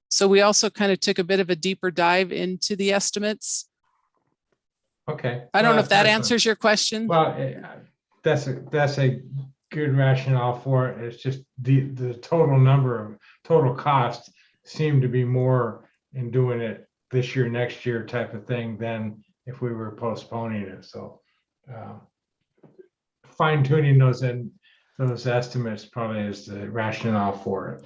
So we also kind of took a bit of a deeper dive into the estimates. Okay. I don't know if that answers your question. Well, that's a good rationale for it. It's just the total number of total costs seem to be more in doing it this year, next year type of thing than if we were postponing it. So fine tuning those estimates probably is the rationale for it.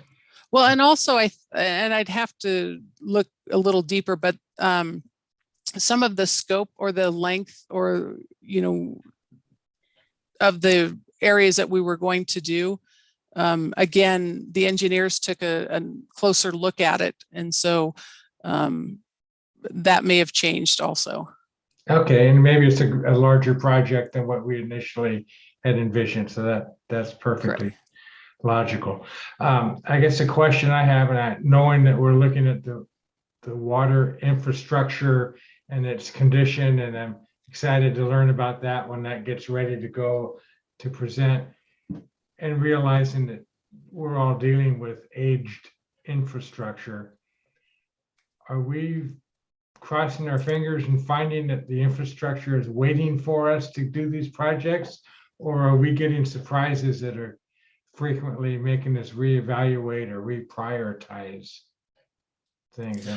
Well, and also I'd have to look a little deeper, but some of the scope or the length or, of the areas that we were going to do, again, the engineers took a closer look at it. And so that may have changed also. Okay, and maybe it's a larger project than what we initially had envisioned. So that's perfectly logical. I guess the question I have, and knowing that we're looking at the water infrastructure and its condition, and I'm excited to learn about that when that gets ready to go to present, and realizing that we're all dealing with aged infrastructure. Are we crossing our fingers and finding that the infrastructure is waiting for us to do these projects? Or are we getting surprises that are frequently making us reevaluate or reprioritize things?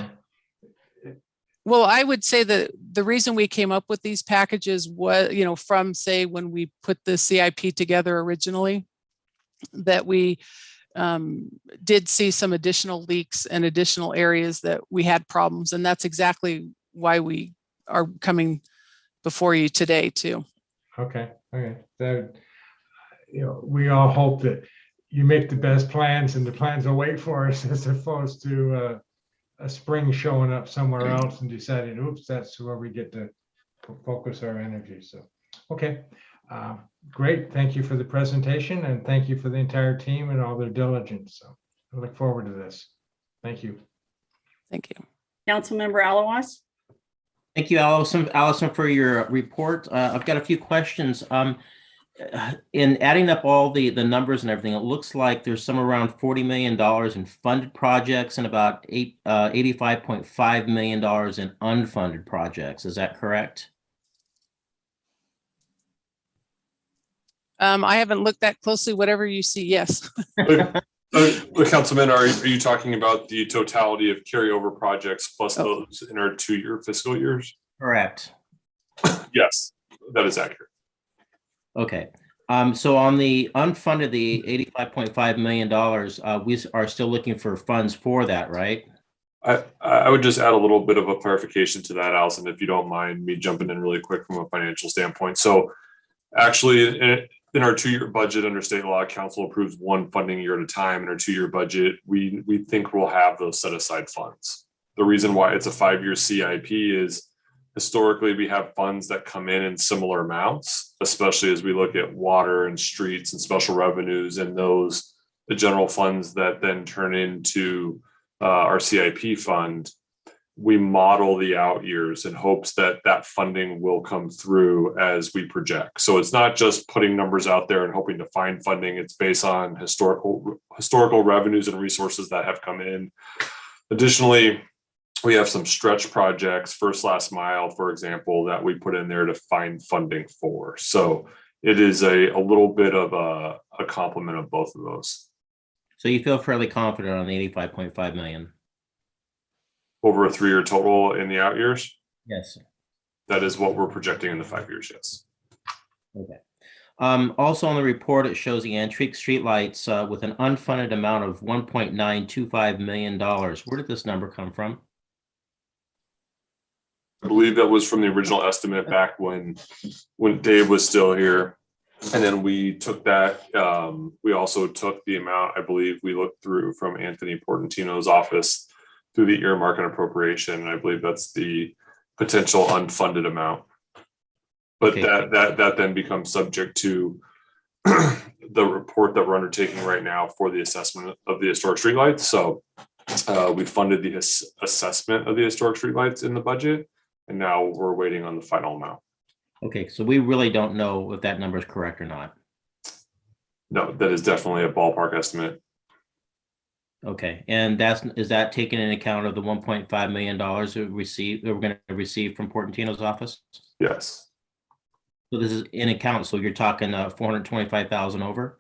Well, I would say that the reason we came up with these packages was, from say when we put the CIP together originally, that we did see some additional leaks and additional areas that we had problems. And that's exactly why we are coming before you today too. Okay. That, we all hope that you make the best plans and the plans will wait for us, as opposed to a spring showing up somewhere else and deciding, oops, that's where we get to focus our energy. So, okay. Great. Thank you for the presentation, and thank you for the entire team and all their diligence. So I look forward to this. Thank you. Thank you. Councilmember Alawas. Thank you, Allison, for your report. I've got a few questions. In adding up all the numbers and everything, it looks like there's somewhere around $40 million in funded projects and about $85.5 million in unfunded projects. Is that correct? I haven't looked that closely. Whatever you see, yes. Councilman, are you talking about the totality of carryover projects plus those in our 2-year fiscal years? Correct. Yes, that is accurate. Okay. So on the unfunded, the $85.5 million, we are still looking for funds for that, right? I would just add a little bit of a clarification to that, Allison, if you don't mind me jumping in really quick from a financial standpoint. So actually, in our 2-year budget under state law, council approves one funding year at a time. In our 2-year budget, we think we'll have those set aside funds. The reason why it's a 5-year CIP is historically we have funds that come in similar amounts, especially as we look at water and streets and special revenues, and those, the general funds that then turn into our CIP fund. We model the out years in hopes that that funding will come through as we project. So it's not just putting numbers out there and hoping to find funding. It's based on historical revenues and resources that have come in. Additionally, we have some stretch projects, first last mile, for example, that we put in there to find funding for. So it is a little bit of a complement of both of those. So you feel fairly confident on the $85.5 million? Over a 3-year total in the out years? Yes. That is what we're projecting in the 5 years, yes. Okay. Also on the report, it shows the antique streetlights with an unfunded amount of $1.925 million. Where did this number come from? I believe that was from the original estimate back when Dave was still here. And then we took that, we also took the amount, I believe we looked through from Anthony Portantino's office through the earmark and appropriation. And I believe that's the potential unfunded amount. But Okay. that then becomes subject to the report that we're undertaking right now for the assessment of the historic streetlights. So we funded the assessment of the historic streetlights in the budget, and now we're waiting on the final amount. Okay, so we really don't know if that number is correct or not. No, that is definitely a ballpark estimate. Okay, and is that taken into account of the $1.5 million we're going to receive from Portantino's office? Yes. So this is in account. So you're talking 425,000 over?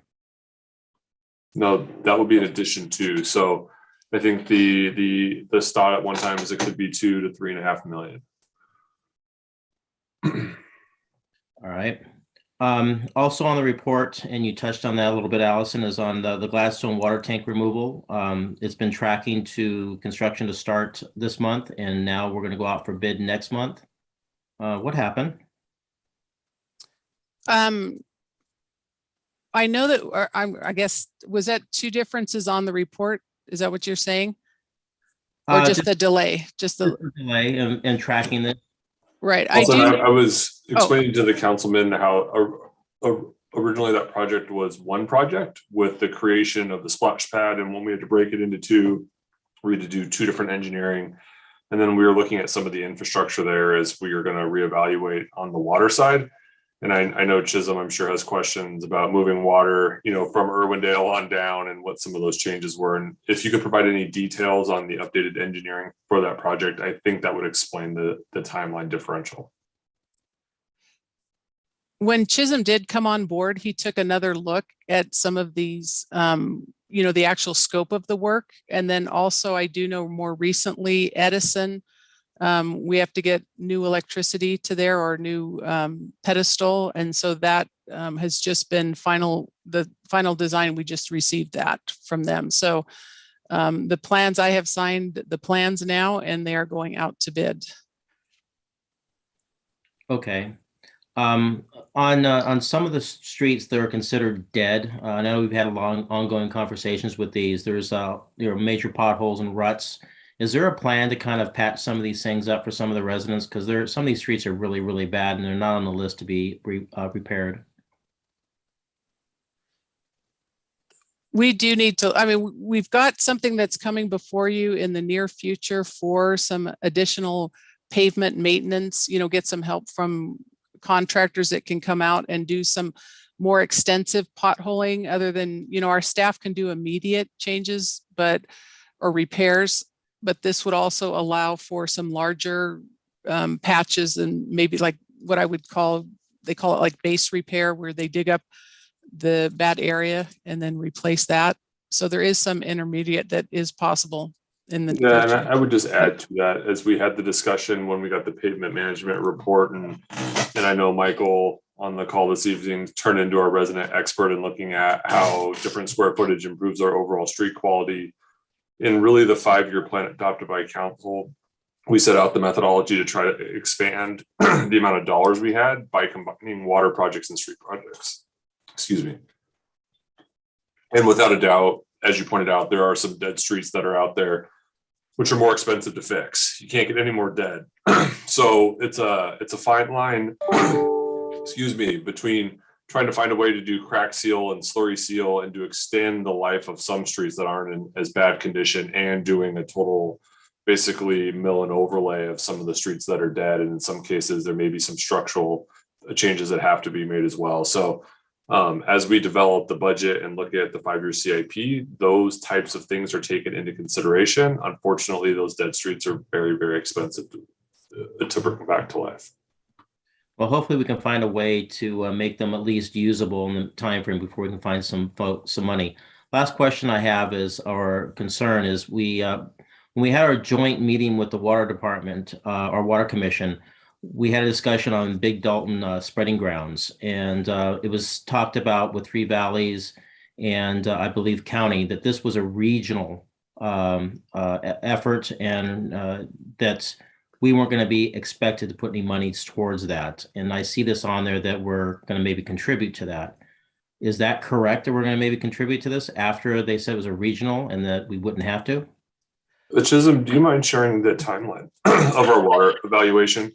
No, that would be in addition to. So I think the thought at one time is it could be 2 to 3.5 million. All right. Also on the report, and you touched on that a little bit, Allison, is on the Gladstone water tank removal. It's been tracking to construction to start this month, and now we're going to go out for bid next month. What happened? I know that, I guess, was that two differences on the report? Is that what you're saying? Or just the delay? Just the delay in tracking this? Right. Also, I was explaining to the councilman how originally that project was one project with the creation of the splash pad. And when we had to break it into two, we had to do two different engineering. And then we were looking at some of the infrastructure there as we are going to reevaluate on the water side. And I know Chisholm, I'm sure, has questions about moving water, from Irwindale on down and what some of those changes were. And if you could provide any details on the updated engineering for that project, I think that would explain the timeline differential. When Chisholm did come on board, he took another look at some of these, the actual scope of the work. And then also, I do know more recently, Edison, we have to get new electricity to there, or new pedestal. And so that has just been the final design. We just received that from them. So the plans, I have signed the plans now, and they are going out to bid. Okay. On some of the streets that are considered dead, I know we've had ongoing conversations with these. There's major potholes and ruts. Is there a plan to kind of patch some of these things up for some of the residents? Because some of these streets are really, really bad, and they're not on the list to be repaired. We do need to, we've got something that's coming before you in the near future for some additional pavement maintenance, get some help from contractors that can come out and do some more extensive potholing, other than, our staff can do immediate changes, or repairs. But this would also allow for some larger patches, and maybe like what I would call, they call it like base repair, where they dig up the bad area and then replace that. So there is some intermediate that is possible in the Yeah, future. and I would just add to that, as we had the discussion when we got the pavement management report, and I know Michael on the call this evening turned into our resident expert in looking at how different square footage improves our overall street quality. In really the 5-year plan adopted by council, we set out the methodology to try to expand the amount of dollars we had by combining water projects and street projects. Excuse me. And without a doubt, as you pointed out, there are some dead streets that are out there, which are more expensive to fix. You can't get any more dead. So it's a fine line, excuse me, between trying to find a way to do crack seal and slurry seal and to extend the life of some streets that aren't in as bad condition, and doing a total, basically, mill and overlay of some of the streets that are dead. And in some cases, there may be some structural changes that have to be made as well. So as we develop the budget and look at the 5-year CIP, those types of things are taken into consideration. Unfortunately, those dead streets are very, very expensive to bring back to life. Well, hopefully we can find a way to make them at least usable in the time frame before we can find some money. Last question I have is, or concern is, when we had our joint meeting with the water department, our water commission, we had a discussion on Big Dalton spreading grounds, and it was talked about with Three Valleys and I believe county, that this was a regional effort, and that we weren't going to be expected to put any money towards that. And I see this on there that we're going to maybe contribute to that. Is that correct, that we're going to maybe contribute to this after they said it was a regional and that we wouldn't have to? Chisholm, do you mind sharing the timeline of our water evaluation?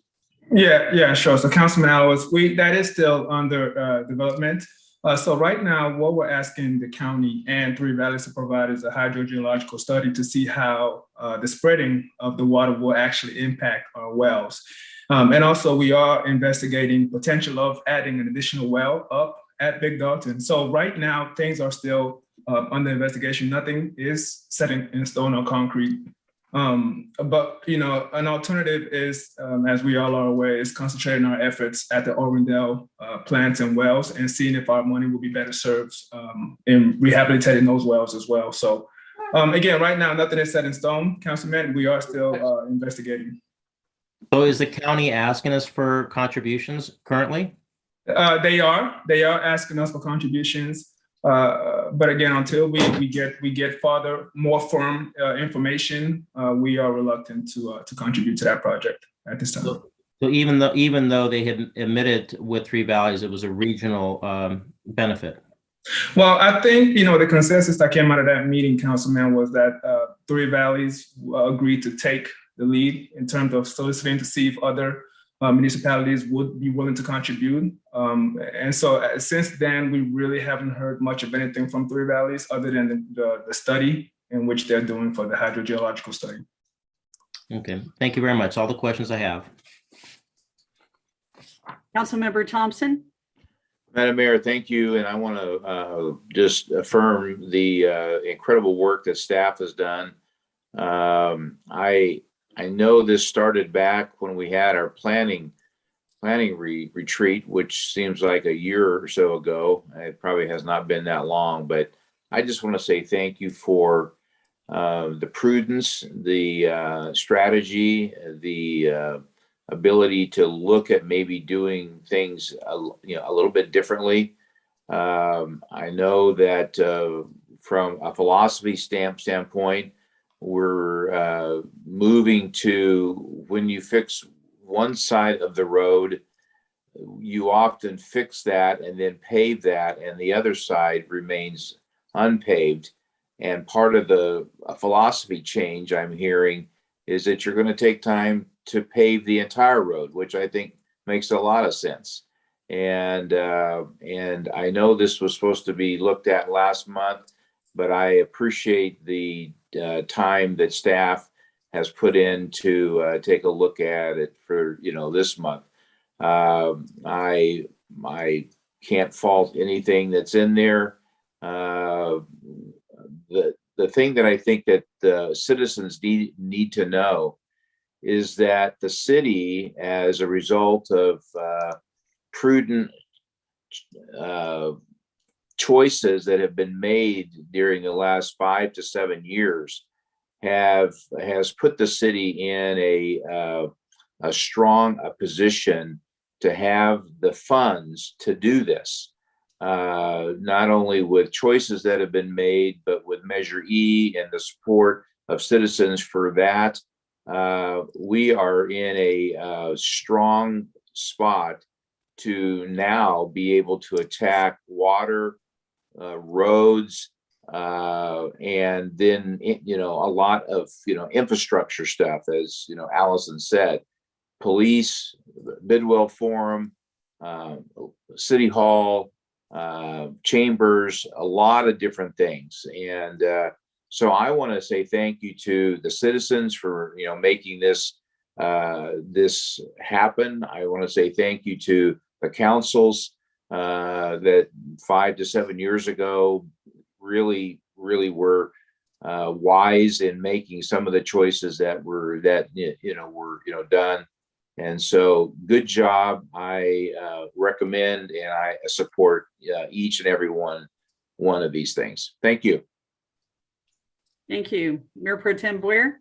Yeah, sure. So Councilman Alwas, that is still under development. So right now, what we're asking the county and Three Valleys to provide is a hydrogeological study to see how the spreading of the water will actually impact our wells. And also, we are investigating potential of adding an additional well up at Big Dalton. So right now, things are still under investigation. Nothing is set in stone or concrete. But an alternative is, as we all are aware, is concentrating our efforts at the Irwindale plants and wells, and seeing if our money will be better served in rehabilitating those wells as well. So again, right now, nothing is set in stone, Councilman. We are still investigating. So is the county asking us for contributions currently? They are asking us for contributions. But again, until we get more firm information, we are reluctant to contribute to that project at this time. So even though they had admitted with Three Valleys, it was a regional benefit. Well, I think the consensus that came out of that meeting, Councilman, was that Three Valleys agreed to take the lead in terms of soliciting to see if other municipalities would be willing to contribute. And so since then, we really haven't heard much of anything from Three Valleys other than the study in which they're doing for the hydrogeological study. Okay, thank you very much. All the questions I have. Councilmember Thompson. Madam Mayor, thank you. And I want to just affirm the incredible work that staff has done. I know this started back when we had our planning retreat, which seems like a year or so ago. It probably has not been that long, but I just want to say thank you for the prudence, the strategy, the ability to look at maybe doing things a little bit differently. I know that from a philosophy standpoint, we're moving to when you fix one side of the road, you often fix that and then pave that, and the other side remains unpaved. And part of the philosophy change I'm hearing is that you're going to take time to pave the entire road, which I think makes a lot of sense. And I know this was supposed to be looked at last month, but I appreciate the time that staff has put in to take a look at it for this month. I can't fault anything that's in there. The thing that I think that the citizens need to know is that the city, as a result of prudent choices that have been made during the last 5 to 7 years, has put the city in a strong position to have the funds to do this. Not only with choices that have been made, but with Measure E and the support of citizens for that, we are in a strong spot to now be able to attack water, roads, and then a lot of infrastructure stuff, as Allison said, police, Bidwell Forum, City Hall, chambers, a lot of different things. And so I want to say thank you to the citizens for making this happen. I want to say thank you to the councils that 5 to 7 years ago really were wise in making some of the choices that were done. And so good job. I recommend and I support each and every one of these things. Thank you. Thank you. Mayor Pro Tem Boyer.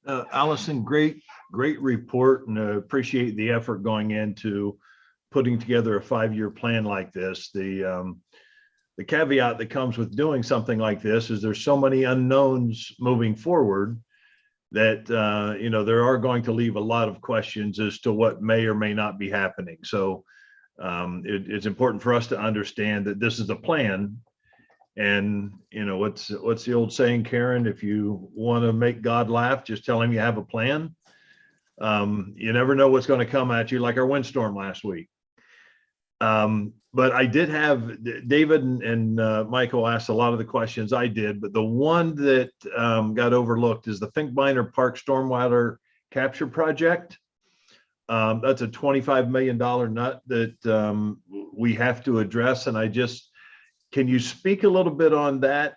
Allison, great report, and appreciate the effort going into putting together a 5-year plan like this. The caveat that comes with doing something like this is there's so many unknowns moving forward that there are going to leave a lot of questions as to what may or may not be happening. So it's important for us to understand that this is a plan. And what's the old saying, Karen? If you want to make God laugh, just tell him you have a plan. You never know what's going to come at you, like our windstorm last week. But I did have David and Michael asked a lot of the questions I did, but the one that got overlooked is the Finkbeiner Park Stormwater Capture Project. That's a $25 million nut that we have to address. And can you speak a little bit on that?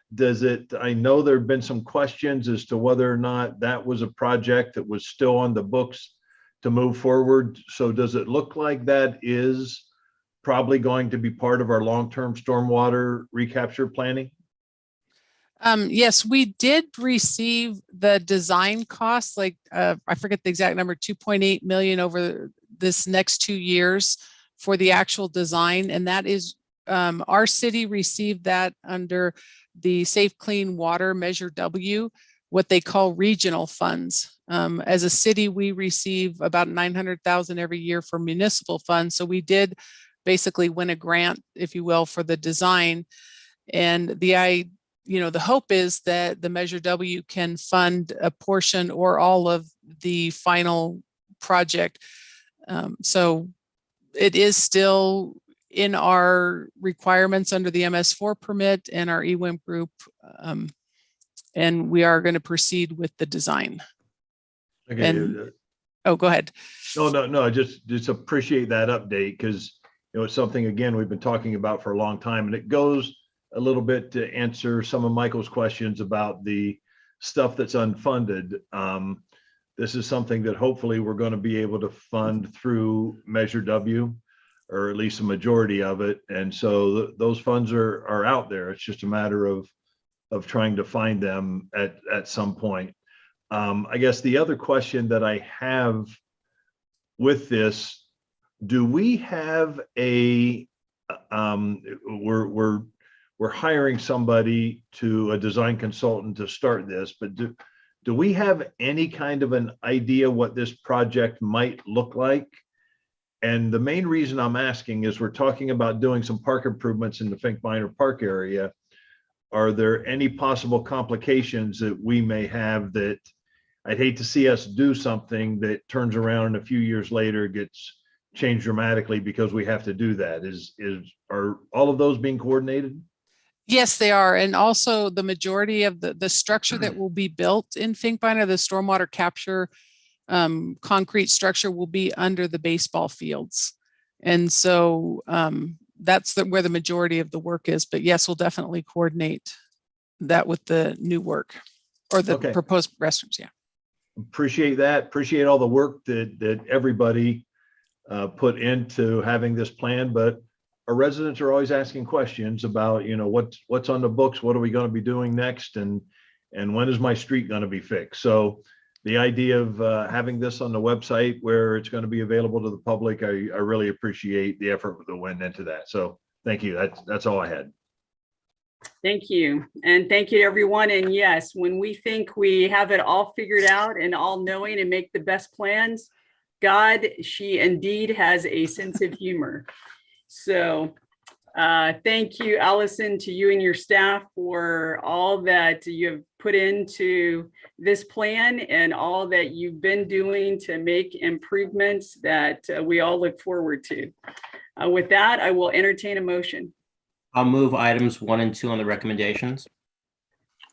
I know there have been some questions as to whether or not that was a project that was still on the books to move forward. So does it look like that is probably going to be part of our long-term stormwater recapture planning? Yes, we did receive the design costs, like I forget the exact number, 2.8 million over this next 2 years for the actual design. And that is, our city received that under the Safe Clean Water Measure W, what they call regional funds. As a city, we receive about 900,000 every year for municipal funds. So we did basically win a grant, if you will, for the design. And the hope is that the Measure W can fund a portion or all of the final project. So it is still in our requirements under the MS4 permit and our EWIM group And we are going to proceed with the design. Okay. And, oh, go ahead. No, I just appreciate that update because, it's something, again, we've been talking about for a long time, and it goes a little bit to answer some of Michael's questions about the stuff that's unfunded. This is something that hopefully we're going to be able to fund through Measure W, or at least a majority of it. And so those funds are out there. It's just a matter of trying to find them at some point. I guess the other question that I have with this, do we have we're hiring somebody a design consultant to start this, but do we have any kind of an idea what this project might look like? And the main reason I'm asking is we're talking about doing some park improvements in the Fink Minor Park area. Are there any possible complications that we may have that I'd hate to see us do something that turns around and a few years later gets changed dramatically because we have to do that? Are all of those being coordinated? Yes, they are. And also the majority of the structure that will be built in Fink Minor, the stormwater capture concrete structure, will be under the baseball fields. And so that's where the majority of the work is. But yes, we'll definitely coordinate that with the new work or the proposed restrooms. Yeah. Appreciate that. Appreciate all the work that everybody put into having this plan, but our residents are always asking questions about, what's on the books, what are we going to be doing next, and when is my street going to be fixed? So the idea of having this on the website where it's going to be available to the public, I really appreciate the effort that went into that. So thank you. That's all I had. Thank you. And thank you to everyone. And yes, when we think we have it all figured out and all knowing and make the best plans, God, she indeed has a sense of humor. So thank you, Allison, to you and your staff for all that you have put into this plan and all that you've been doing to make improvements that we all look forward to. With that, I will entertain a motion. I'll move items 1 and 2 on the recommendations.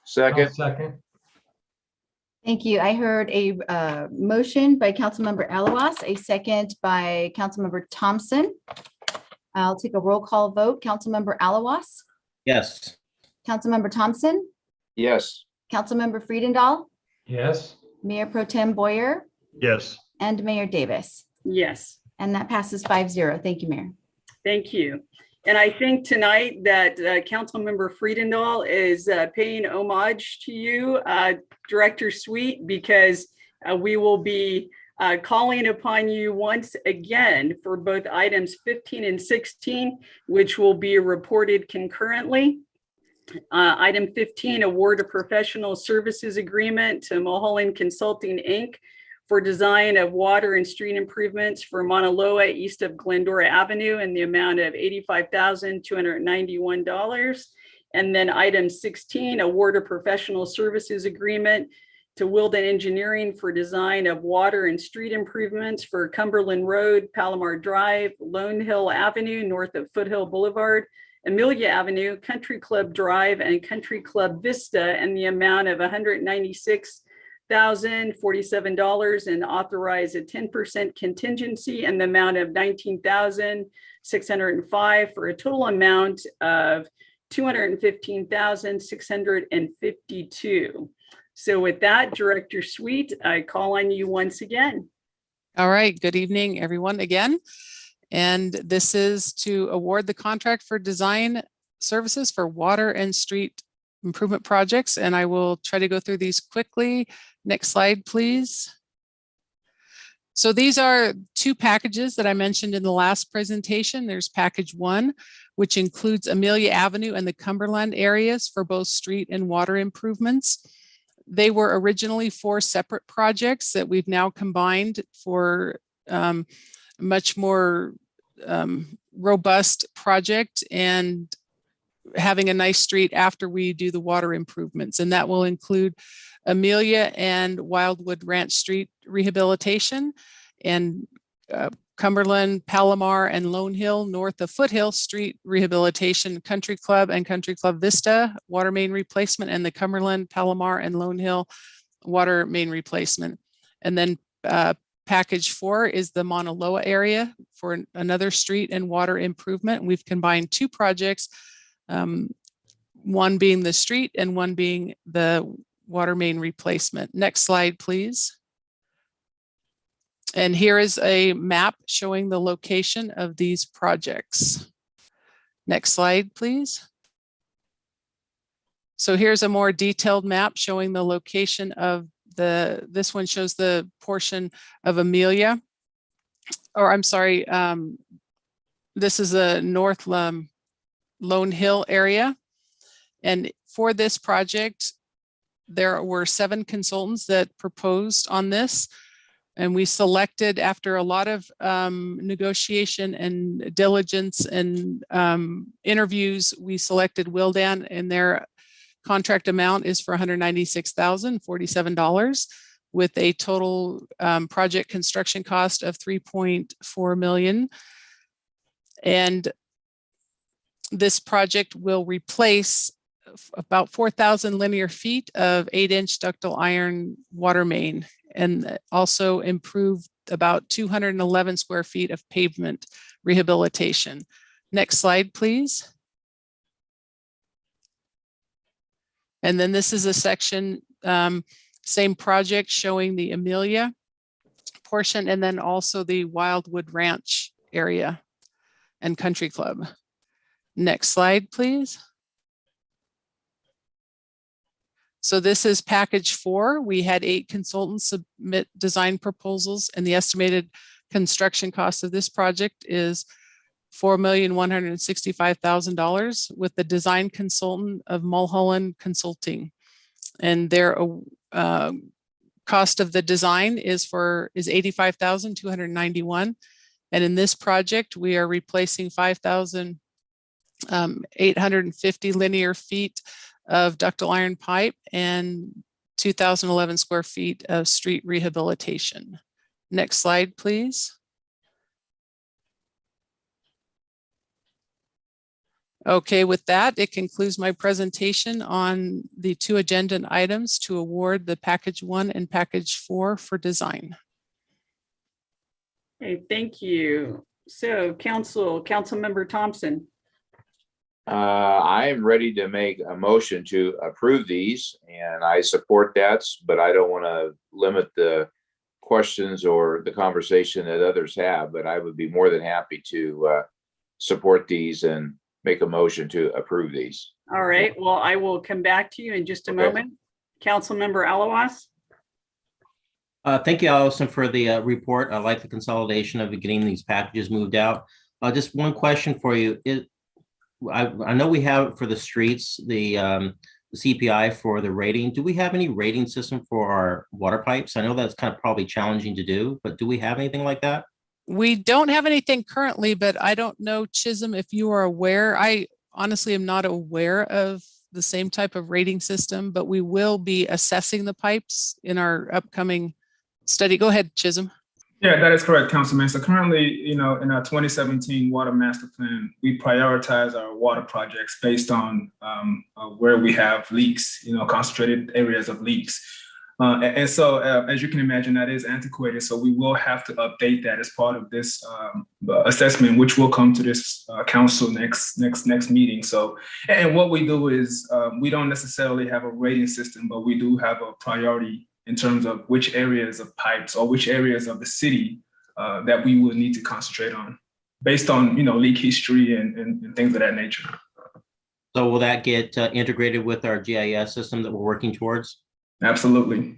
Second. Second. Thank you. I heard a motion by Councilmember Alawas, a second by Councilmember Thompson. I'll take a roll call vote. Councilmember Alawas, Yes. Councilmember Thompson, Yes. Councilmember Friedendahl, Yes. Mayor Pro Tem Boyer, Yes. and Mayor Davis. Yes. And that passes 5-0. Thank you, Mayor. Thank you. And I think tonight that Councilmember Friedendahl is paying homage to you, Director Sweet, because we will be calling upon you once again for both items 15 and 16, which will be reported concurrently. Item 15, award a professional services agreement to Mulholland Consulting, Inc. for design of water and street improvements for Mauna Loa east of Glendora Avenue in the amount of $85,291. And then item 16, award a professional services agreement to Wield Engineering for design of water and street improvements for Cumberland Road, Palomar Drive, Lone Hill Avenue, north of Foothill Boulevard, Amelia Avenue, Country Club Drive, and Country Club Vista in the amount of $196,047 and authorize a 10% contingency in the amount of $19,605 for a total amount of $215,652. So with that, Director Sweet, I call on you once again. All right. Good evening, everyone, again. And this is to award the contract for design services for water and street improvement projects. And I will try to go through these quickly. Next slide, please. So these are 2 packages that I mentioned in the last presentation. There's package 1, which includes Amelia Avenue and the Cumberland areas for both street and water improvements. They were originally 4 separate projects that we've now combined for much more robust project and having a nice street after we do the water improvements. And that will include Amelia and Wildwood Ranch Street rehabilitation and Cumberland, Palomar, and Lone Hill, north of Foothill, street rehabilitation, Country Club and Country Club Vista, water main replacement, and the Cumberland, Palomar, and Lone Hill water main replacement. And then package 4 is the Mauna Loa area for another street and water improvement. We've combined 2 projects, one being the street and one being the water main replacement. Next slide, please. And here is a map showing the location of these projects. Next slide, please. So here's a more detailed map showing the location of this one shows the portion of Amelia, or I'm sorry, this is a North Lone Hill area. And for this project, there were 7 consultants that proposed on this. And we selected, after a lot of negotiation and diligence and interviews, we selected Wield, and their contract amount is for $196,047 with a total project construction cost of $3.4 million. And this project will replace about 4,000 linear feet of 8-inch ductile iron water main, and also improve about 211 square feet of pavement rehabilitation. Next slide, please. And then this is a section, same project, showing the Amelia portion, and then also the Wildwood Ranch area and Country Club. Next slide, please. So this is package 4. We had 8 consultants submit design proposals, and the estimated construction cost of this project is $4,165,000 with the design consultant of Mulholland Consulting. And their cost of the design is $85,291. And in this project, we are replacing 5,850 linear feet of ductile iron pipe and 2,011 square feet of street rehabilitation. Next slide, please. Okay, with that, it concludes my presentation on the 2 agenda items to award the package 1 and package 4 for design. Okay, thank you. So Councilmember Thompson. I am ready to make a motion to approve these, and I support that, but I don't want to limit the questions or the conversation that others have, but I would be more than happy to support these and make a motion to approve these. All right, well, I will come back to you in just a moment. Councilmember Alawas. Thank you, Allison, for the report. I like the consolidation of getting these packages moved out. Just one question for you. I know we have for the streets, the CPI for the rating. Do we have any rating system for our water pipes? I know that's kind of probably challenging to do, but do we have anything like that? We don't have anything currently, but I don't know, Chisholm, if you are aware. I honestly am not aware of the same type of rating system, but we will be assessing the pipes in our upcoming study. Go ahead, Chisholm. Yeah, that is correct, Councilman. So currently, in our 2017 Water Master Plan, we prioritize our water projects based on where we have leaks, concentrated areas of leaks. And so, as you can imagine, that is antiquated. So we will have to update that as part of this assessment, which will come to this council next meeting. So, and what we do is we don't necessarily have a rating system, but we do have a priority in terms of which areas of pipes or which areas of the city that we will need to concentrate on based on, leak history and things of that nature. So will that get integrated with our GIS system that we're working towards? Absolutely.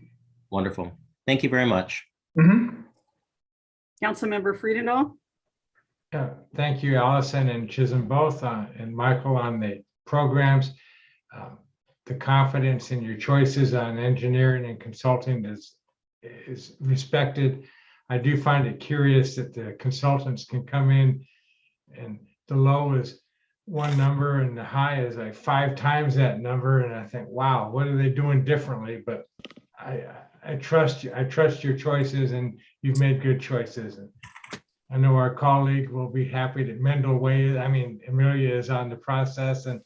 Wonderful. Thank you very much. Mm-hmm. Councilmember Friedendahl. Yeah, thank you, Allison and Chisholm both, and Michael on the programs. The confidence in your choices on engineering and consulting is respected. I do find it curious that the consultants can come in and the low is one number and the high is like 5 times that number. And I think, wow, what are they doing differently? But I trust you. I trust your choices, and you've made good choices. And I know our colleague will be happy that Amelia is on the process and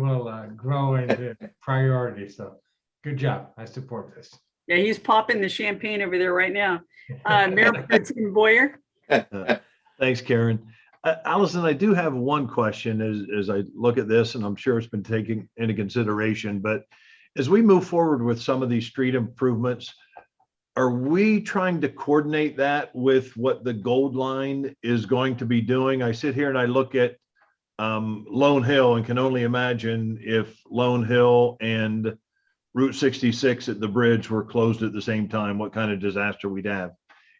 will grow into priority. So good job. I support this. Yeah, he's popping the champagne over there right now. Mayor Pro Tem Boyer. Thanks, Karen. Allison, I do have one question as I look at this, and I'm sure it's been taken into consideration, but as we move forward with some of these street improvements, are we trying to coordinate that with what the Gold Line is going to be doing? I sit here and I look at Lone Hill and can only imagine if Lone Hill and Route 66 at the bridge were closed at the same time, what kind of disaster we'd have.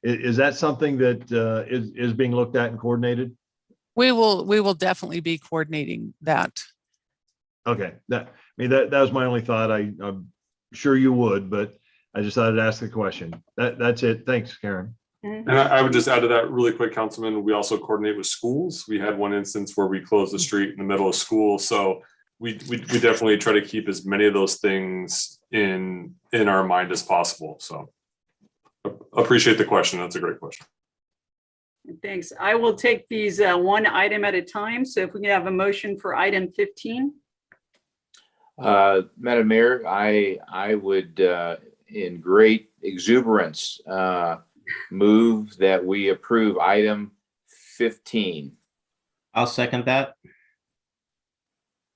Is that something that is being looked at and coordinated? We will definitely be coordinating that. Okay, that was my only thought. I'm sure you would, but I just thought I'd ask the question. That's it. Thanks, Karen. And I would just add to that really quick, Councilman, we also coordinate with schools. We had one instance where we closed the street in the middle of school. So we definitely try to keep as many of those things in our mind as possible. So appreciate the question. That's a great question. Thanks. I will take these one item at a time. So if we can have a motion for item 15. Madam Mayor, I would, in great exuberance, move that we approve item 15. I'll second that.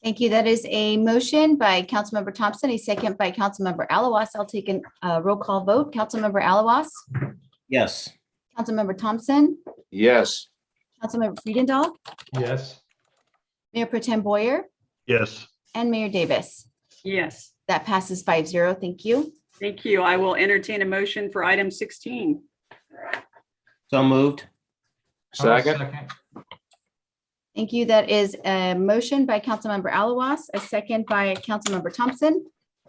Thank you. That is a motion by Councilmember Thompson, a second by Councilmember Alawas. I'll take a roll call vote. Councilmember Alawas. Yes. Councilmember Thompson. Yes. Councilmember Friedendahl. Yes. Mayor Pro Tem Boyer. Yes. And Mayor Davis. Yes. That passes 5-0. Thank you. Thank you. I will entertain a motion for item 16. So moved. Second. Thank you. That is a motion by Councilmember Alawas, a second by Councilmember Thompson.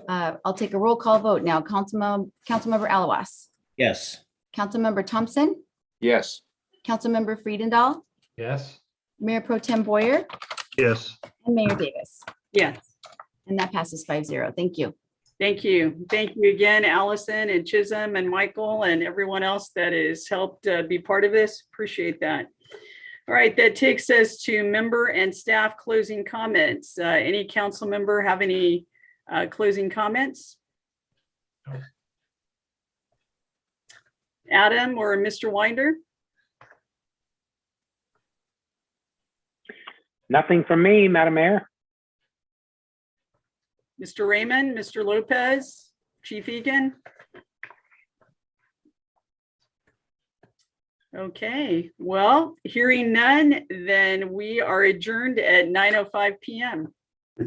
I'll take a roll call vote now. Councilmember Alawas. Yes. Councilmember Thompson. Yes. Councilmember Friedendahl. Yes. Mayor Pro Tem Boyer. Yes. And Mayor Davis. Yes. And that passes 5-0. Thank you. Thank you. Thank you again, Allison and Chisholm and Michael and everyone else that has helped be part of this. Appreciate that. All right, that takes us to member and staff closing comments. Any council member have any closing comments? Adam or Mr. Winder? Nothing from me, Madam Mayor. Mr. Raymond, Mr. Lopez, Chief Egan? Okay, well, hearing none, then we are adjourned at 9:05 p.m.